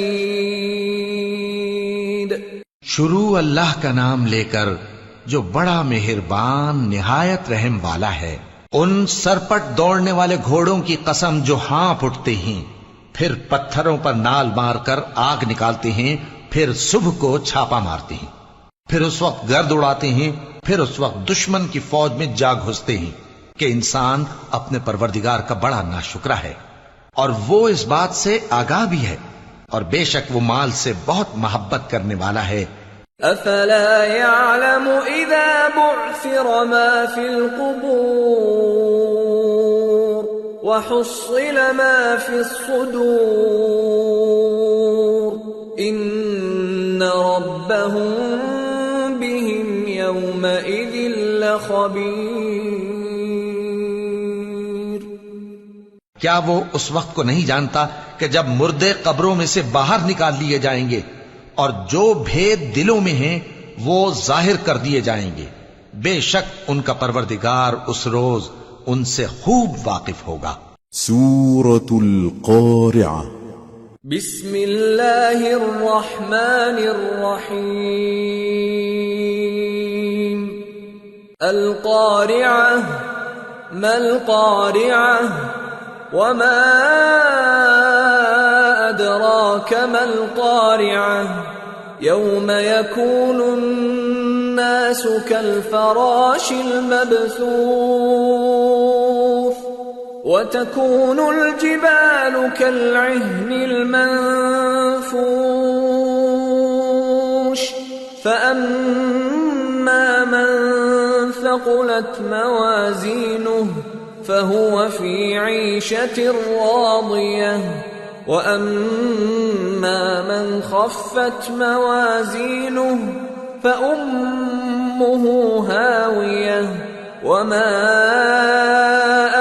شروع اللہ کا نام لے کر جو بڑا مہربان نہایت رحم والا ہے۔ ان سرپٹ دوڑنے والے گھوڑوں کی قسم جو ہانپ اٹھتے ہیں، پھر پتھروں پر نال مار کر آگ نکالتے ہیں، پھر صبح کو چھاپا مارتے ہیں، پھر اس وقت گرد اڑاتے ہیں، پھر اس وقت دشمن کی فوج میں جا گھستے ہیں کہ انسان اپنے پروردگار کا بڑا ناشکرا ہے، اور وہ اس بات سے آگاہ بھی ہے، اور بے شک وہ مال سے بہت محبت کرنے والا ہے۔
افلا يعلم اذا بعثر ما في القبور وحصل ما في الصدور ان ربهم بهم يومئذ لخبير۔
کیا وہ اس وقت کو نہیں جانتا کہ جب مردے قبروں میں سے باہر نکال لیے جائیں گے اور جو بھید دلوں میں ہیں وہ ظاہر کر دیے جائیں گے، بے شک ان کا پروردگار اس روز ان سے خوب واقف ہوگا۔
سورة القارعة
بسم اللہ الرحمن الرحیم القارعة ما القارعة وما أدراك ما القارعة يوم يكون الناس كالفراش المبثوث وتكون الجبال كالعهن المنفوش فأما من ثقلت موازينه فهو في عيشة راضية وأما من خفت موازينه فأمه هاوية وما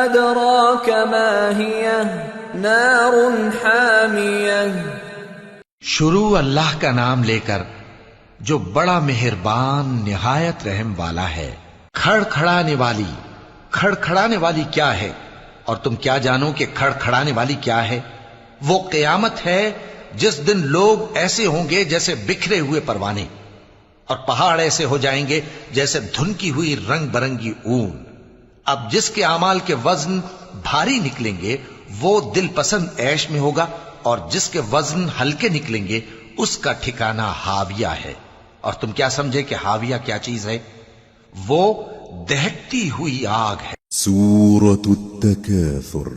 أدراك ما هي نار حامية۔
شروع اللہ کا نام لے کر جو بڑا مہربان نہایت رحم والا ہے۔ کھڑکھڑانے والی کیا ہے، اور تم کیا جانو کہ کھڑکھڑانے والی کیا ہے؟ وہ قیامت ہے جس دن لوگ ایسے ہوں گے جیسے بکھرے ہوئے پروانے، اور پہاڑ ایسے ہو جائیں گے جیسے دھنکی ہوئی رنگ برنگی اون۔ اب جس کے اعمال کے وزن بھاری نکلیں گے وہ دل پسند عیش میں ہوگا، اور جس کے وزن ہلکے نکلیں گے اس کا ٹھکانہ ہاویہ ہے۔ اور تم کیا سمجھے کہ ہاویہ کیا چیز ہے؟ وہ دہکتی ہوئی آگ ہے۔
سورة التكاثر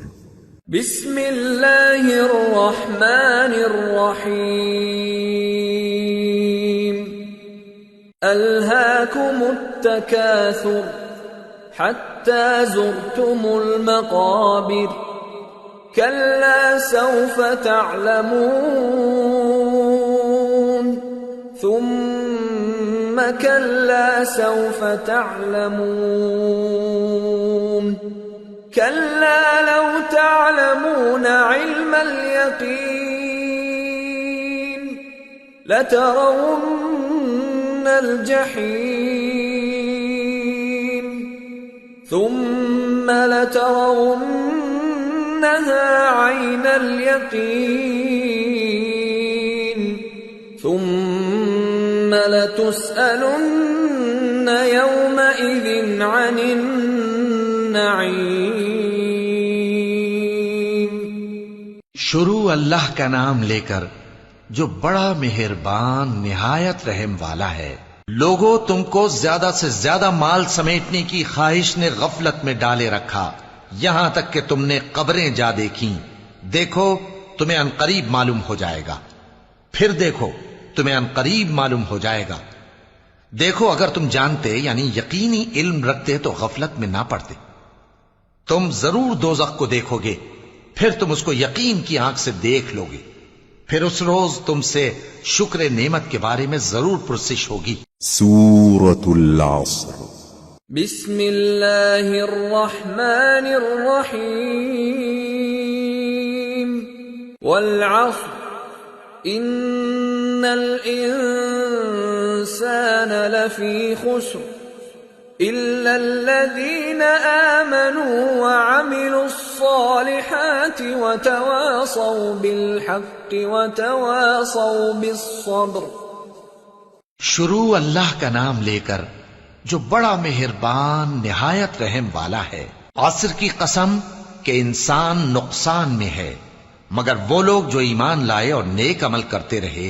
بسم اللہ الرحمن الرحیم الہاکم التکاثر حتی زرتم المقابر كلا سوف تعلمون ثم كلا سوف تعلمون كلا لو تعلمون علم اليقين لترون الجحيم ثم لترونها عين اليقين ثم لتسألن يومئذ عن النعيم.
شروع اللہ کا نام لے کر جو بڑا مہربان نہایت رحم والا ہے. لوگوں، تم کو زیادہ سے زیادہ مال سمیٹنے کی خواہش نے غفلت میں ڈالے رکھا، یہاں تک کہ تم نے قبریں جا دیکھیں. دیکھو تمہیں عنقریب معلوم ہو جائے گا. پھر دیکھو تمہیں عنقریب معلوم ہو جائے گا. دیکھو اگر تم جانتے یعنی یقینی علم رکھتے تو غفلت میں نہ پڑتے. تم ضرور دوزخ کو دیکھو گے، پھر تم اس کو یقین کی آنکھ سے دیکھ لو گے. پھر اس روز تم سے شکر نعمت کے بارے میں ضرور پرسش ہوگی.
سورة العصر.
بسم اللہ الرحمن الرحیم. والعصر ان الانسان لفی خسر الا الذین آمنوا وعملوا الصالحات وتواصوا بالحق وتواصوا بالصبر.
شروع اللہ کا نام لے کر جو بڑا مہربان نہایت رحم والا ہے. عصر کی قسم کہ انسان نقصان میں ہے مگر وہ لوگ جو ایمان لائے اور نیک عمل کرتے رہے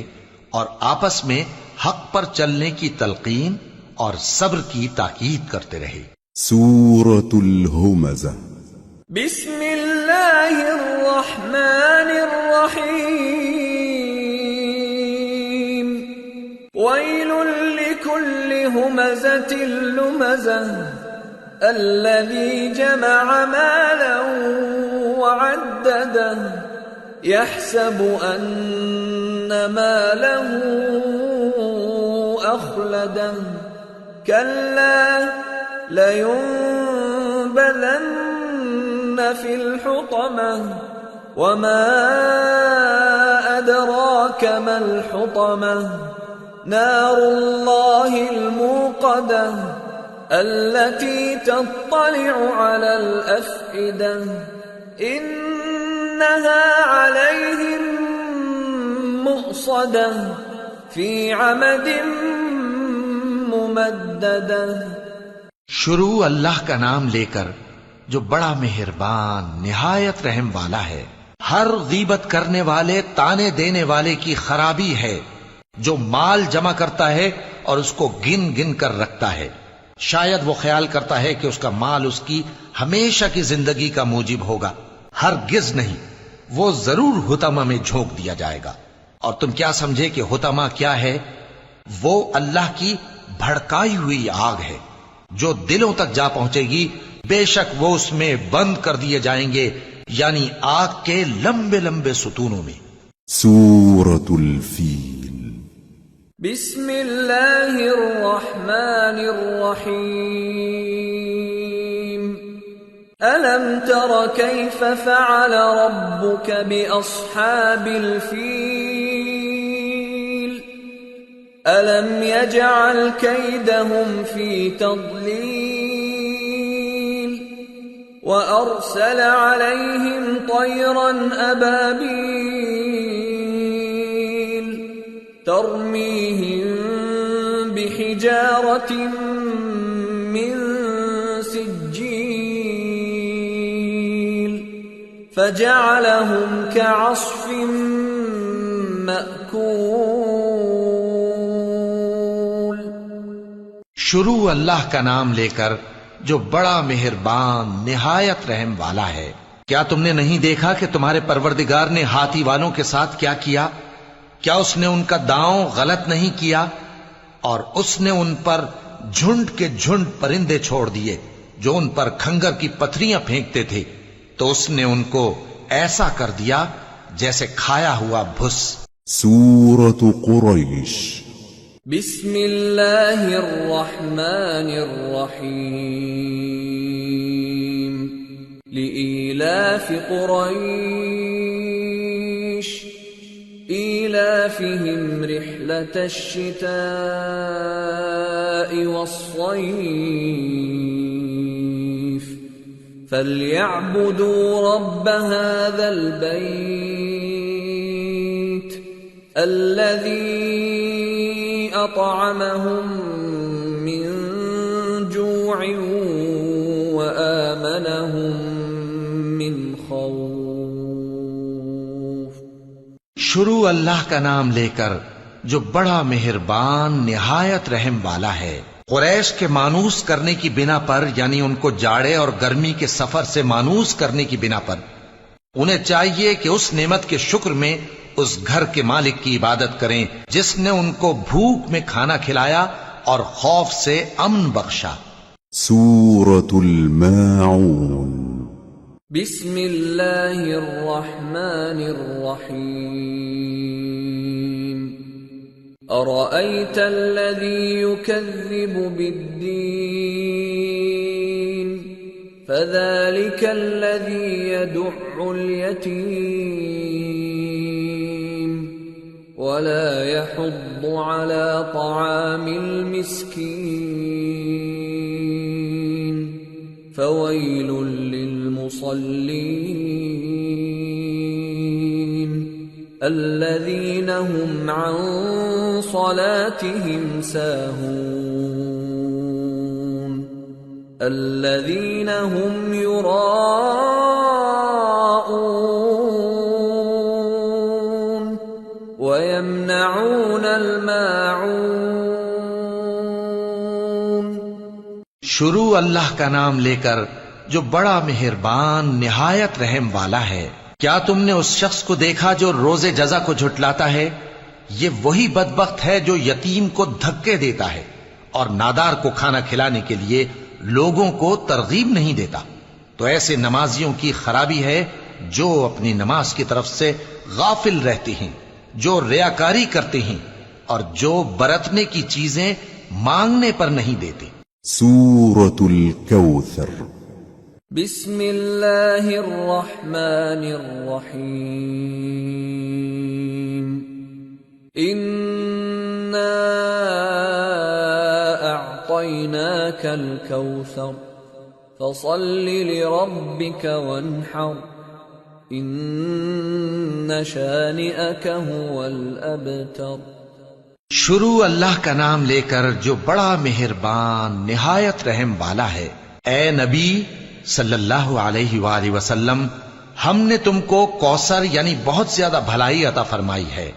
اور آپس میں حق پر چلنے کی تلقین اور صبر کی تاکید کرتے رہے.
سورة الهمزة.
بسم اللہ الرحمن الرحیم. ویل لکل ہمزة لمزة الذی جمع مالا وعدده يحسب أن ماله أخلده كلا لينبذن في الحطمة وما أدراك ما الحطمة نار الله الموقدة التي تطلع على الأفئدة إنها عليهم مؤصدة في عمد ممددة.
شروع اللہ کا نام لے کر جو بڑا مہربان نہایت رحم والا ہے. ہر غیبت کرنے والے تانے دینے والے کی خرابی ہے جو مال جمع کرتا ہے اور اس کو گن گن کر رکھتا ہے. شاید وہ خیال کرتا ہے کہ اس کا مال اس کی ہمیشہ کی زندگی کا موجب ہوگا. ہرگز نہیں، وہ ضرور حطمہ میں جھونک دیا جائے گا. اور تم کیا سمجھے کہ حطمہ کیا ہے؟ وہ اللہ کی بھڑکائی ہوئی آگ ہے جو دلوں تک جا پہنچے گی. بے شک وہ اس میں بند کر دیے جائیں گے، یعنی آگ کے لمبے لمبے ستونوں میں.
سورة الفیل.
بسم اللہ الرحمن الرحیم. ألم تر كيف فعل ربك بأصحاب الفيل ألم يجعل كيدهم في تضليل وأرسل عليهم طيرا أبابيل ترميهم بحجارة من سجيل فجعلهم كعصف مأكول.
شروع اللہ کا نام لے کر جو بڑا مہربان نہایت رحم والا ہے. کیا تم نے نہیں دیکھا کہ تمہارے پروردگار نے ہاتھی والوں کے ساتھ کیا کیا؟ کیا اس نے ان کا داؤں غلط نہیں کیا؟ اور اس نے ان پر جھنڈ کے جھنڈ پرندے چھوڑ دیے جو ان پر کھنگر کی پتھریاں پھینکتے تھے، تو اس نے ان کو ایسا کر دیا جیسے کھایا ہوا بھس۔
سورة قريش
بسم الله الرحمن الرحيم لإيلاف قريش إيلافهم رحلة الشتاء والصيف فليعبدوا رب هذا البيت الذي أطعمهم من جوع وآمنهم من خوف۔
شروع اللہ کا نام لے کر جو بڑا مہربان نہایت رحم والا ہے۔ قریش کے مانوس کرنے کی بنا پر، یعنی ان کو جاڑے اور گرمی کے سفر سے مانوس کرنے کی بنا پر، انہیں چاہیے کہ اس نعمت کے شکر میں اس گھر کے مالک کی عبادت کریں جس نے ان کو بھوک میں کھانا کھلایا اور خوف سے امن بخشا۔
سورة الماعون
بسم الله الرحمن الرحيم أرأيت الذي يكذب بالدين فذلك الذي يدع اليتيم ولا يحض على طعام المسكين فويل للمصلين الذين هم عن صلاتهم ساهون الذين هم يراءون ويمنعون الماعون۔
شروع اللہ کا نام لے کر جو بڑا مہربان نہایت رحم والا ہے۔ کیا تم نے اس شخص کو دیکھا جو روز جزا کو جھٹلاتا ہے؟ یہ وہی بدبخت ہے جو یتیم کو دھکے دیتا ہے اور نادار کو کھانا کھلانے کے لیے لوگوں کو ترغیب نہیں دیتا۔ تو ایسے نمازیوں کی خرابی ہے جو اپنی نماز کی طرف سے غافل رہتے ہیں، جو ریاکاری کرتے ہیں اور جو برتنے کی چیزیں مانگنے پر نہیں دیتے۔
سورة الكوثر
بسم الله الرحمن الرحيم إنا أعطيناك الكوثر فصل لربك وانحر إن شانئك هو الأبتر۔
شروع اللہ کا نام لے کر جو بڑا مہربان نہایت رحم والا ہے۔ اے نبی صلی اللہ علیہ وآلہ وسلم، ہم نے تم کو کوثر یعنی بہت زیادہ بھلائی عطا فرمائی ہے،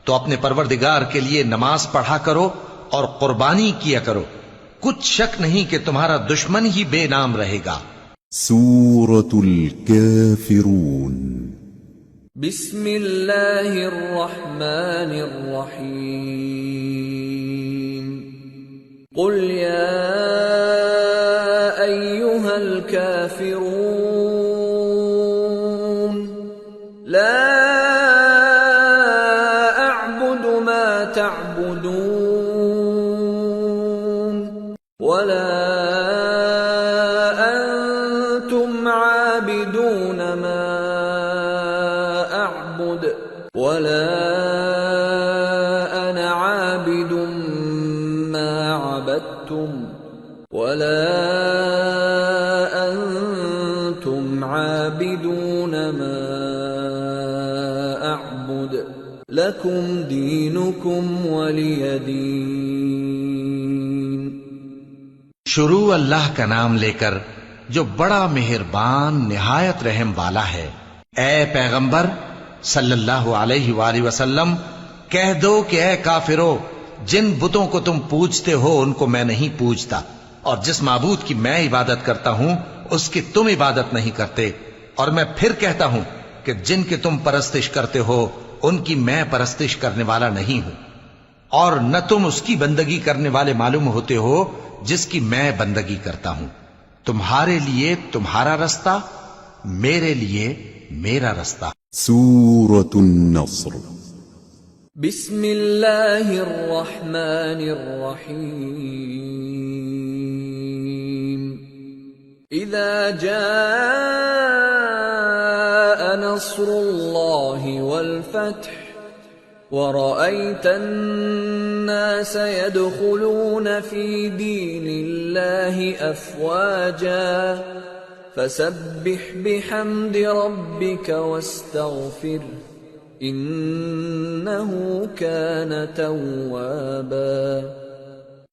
تو اپنے پروردگار کے لیے نماز پڑھا کرو اور قربانی کیا کرو، کچھ شک نہیں کہ تمہارا دشمن ہی بے نام رہے گا۔
سورة الكافرون
بسم الله الرحمن الرحيم قل يا أيها الكافرون لا أعبد ما تعبدون ولا أنتم عابدون ما أعبد ولا أنا عابد ما عبدتم ولا أنتم عابدون ما أعبد لكم دينكم ولي دين۔
شروع اللہ کا نام لے کر جو بڑا مہربان نہایت رحم والا ہے۔ اے پیغمبر صلی اللہ علیہ وآلہ وسلم، کہہ دو کہ اے کافرو، جن بتوں کو تم پوجتے ہو ان کو میں نہیں پوجتا، اور جس معبود کی میں عبادت کرتا ہوں اس کی تم عبادت نہیں کرتے، اور میں پھر کہتا ہوں کہ جن کی تم پرستش کرتے ہو ان کی میں پرستش کرنے والا نہیں ہوں، اور نہ تم اس کی بندگی کرنے والے معلوم ہوتے ہو جس کی میں بندگی کرتا ہوں۔ تمہارے لیے تمہارا رستہ، میرے لیے میرا رستہ.
سورة النصر.
بسم اللہ الرحمن الرحیم. اذا جاء نصر اللہ والفتح ورأيت الناس يدخلون في دين الله أفواجا فسبح بحمد ربك واستغفره إنه كان توابا.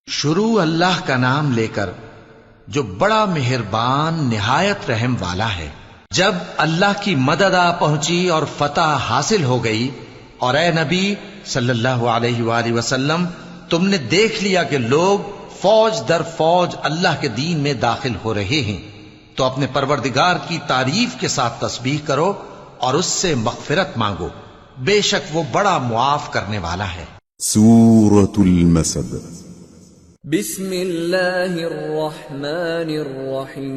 شروع اللہ کا نام لے کر جو بڑا مہربان نہایت رحم والا ہے. جب اللہ کی مدد آ پہنچی اور فتح حاصل ہو گئی اور اے نبی صلی اللہ علیہ وآلہ وسلم تم نے دیکھ لیا کہ لوگ فوج در فوج اللہ کے دین میں داخل ہو رہے ہیں تو اپنے پروردگار کی تعریف کے ساتھ تسبیح کرو اور اس سے مغفرت مانگو، بے شک وہ بڑا معاف کرنے والا ہے.
سورة المسد.
بسم اللہ الرحمن الرحیم.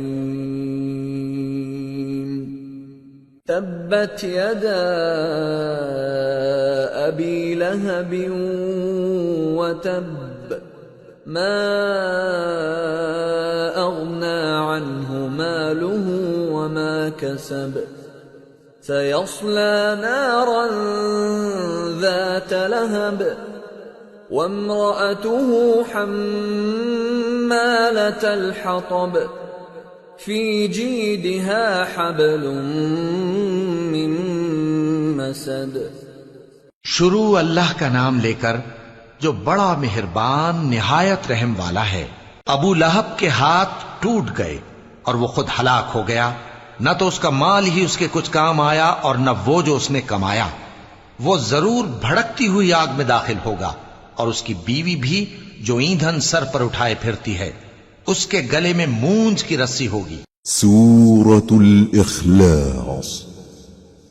تبت يدا أبي لهب وتب ما أغنى عنه ماله وما كسب سيصلى نارا ذات لهب وامرأته حمالة الحطب في جيدها حبل من مسد.
شروع اللہ کا نام لے کر جو بڑا مہربان نہایت رحم والا ہے. ابو لہب کے ہاتھ ٹوٹ گئے اور وہ خود ہلاک ہو گیا. نہ تو اس کا مال ہی اس کے کچھ کام آیا اور نہ وہ جو اس نے کمایا. وہ ضرور بھڑکتی ہوئی آگ میں داخل ہوگا اور اس کی بیوی بھی جو ایندھن سر پر اٹھائے پھرتی ہے اس کے گلے میں مونج کی رسی ہوگی.
سورة الإخلاص.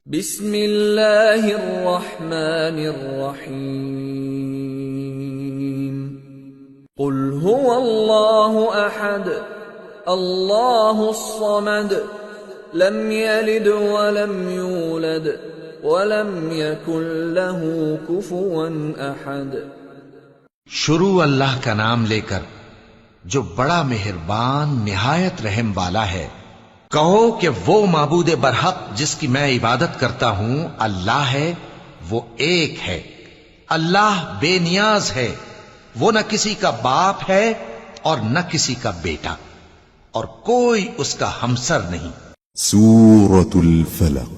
بسم اللہ الرحمن الرحیم. قل هو اللہ احد اللہ الصمد لم يلد ولم يولد ولم يكن له كفوا احد.
شروع اللہ کا نام لے کر جو بڑا مہربان نہایت رحم والا ہے. کہو کہ وہ معبود برحق جس کی میں عبادت کرتا ہوں اللہ ہے، وہ ایک ہے. اللہ بے نیاز ہے، وہ نہ کسی کا باپ ہے اور نہ کسی کا بیٹا اور کوئی اس کا ہمسر نہیں.
سورة الفلق.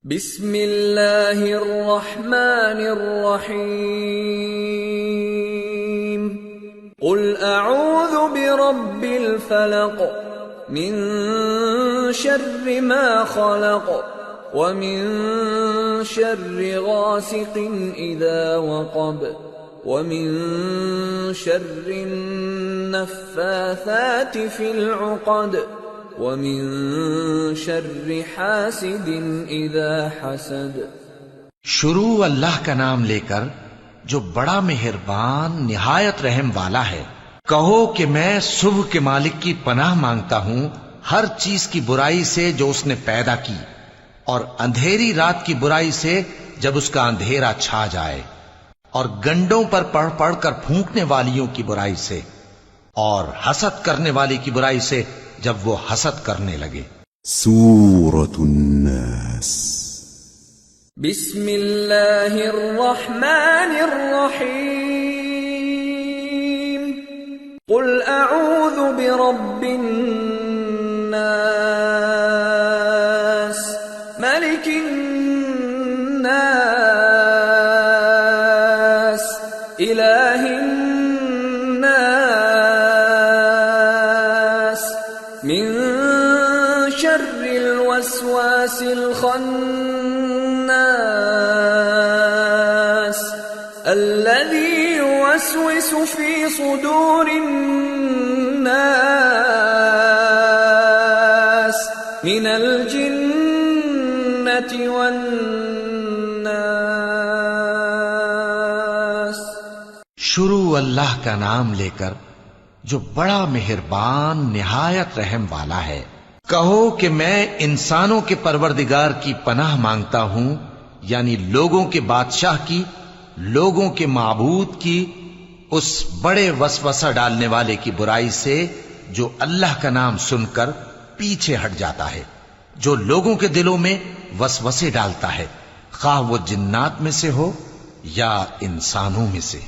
بسم اللہ الرحمن الرحیم. قل اعوذ برب الفلق من شر ما خلق ومن شر غاسق اذا وقب ومن شر النفاثات في العقد ومن شر حاسد اذا حسد.
شروع اللہ کا نام لے کر جو بڑا مہربان نہایت رحم والا ہے. کہو کہ میں صبح کے مالک کی پناہ مانگتا ہوں ہر چیز کی برائی سے جو اس نے پیدا کی اور اندھیری رات کی برائی سے جب اس کا اندھیرا چھا جائے اور گنڈوں پر پڑھ پڑھ کر پھونکنے والیوں کی برائی سے اور حسد کرنے والی کی برائی سے جب وہ حسد کرنے لگے.
سورة الناس.
بسم اللہ الرحمن الرحیم. قل اعوذ برب الناس ملک الناس الہ الناس من شر الوسواس الخناس الذي يوسوس في صدور الناس من الجنة والناس.
شروع اللہ کا نام لے کر جو بڑا مہربان نہایت رحم والا ہے. کہو کہ میں انسانوں کے پروردگار کی پناہ مانگتا ہوں، یعنی لوگوں کے بادشاہ کی، لوگوں کے معبود کی، اس بڑے وسوسہ ڈالنے والے کی برائی سے جو اللہ کا نام سن کر پیچھے ہٹ جاتا ہے، جو لوگوں کے دلوں میں وسوسے ڈالتا ہے، خواہ وہ جنات میں سے ہو یا انسانوں میں سے۔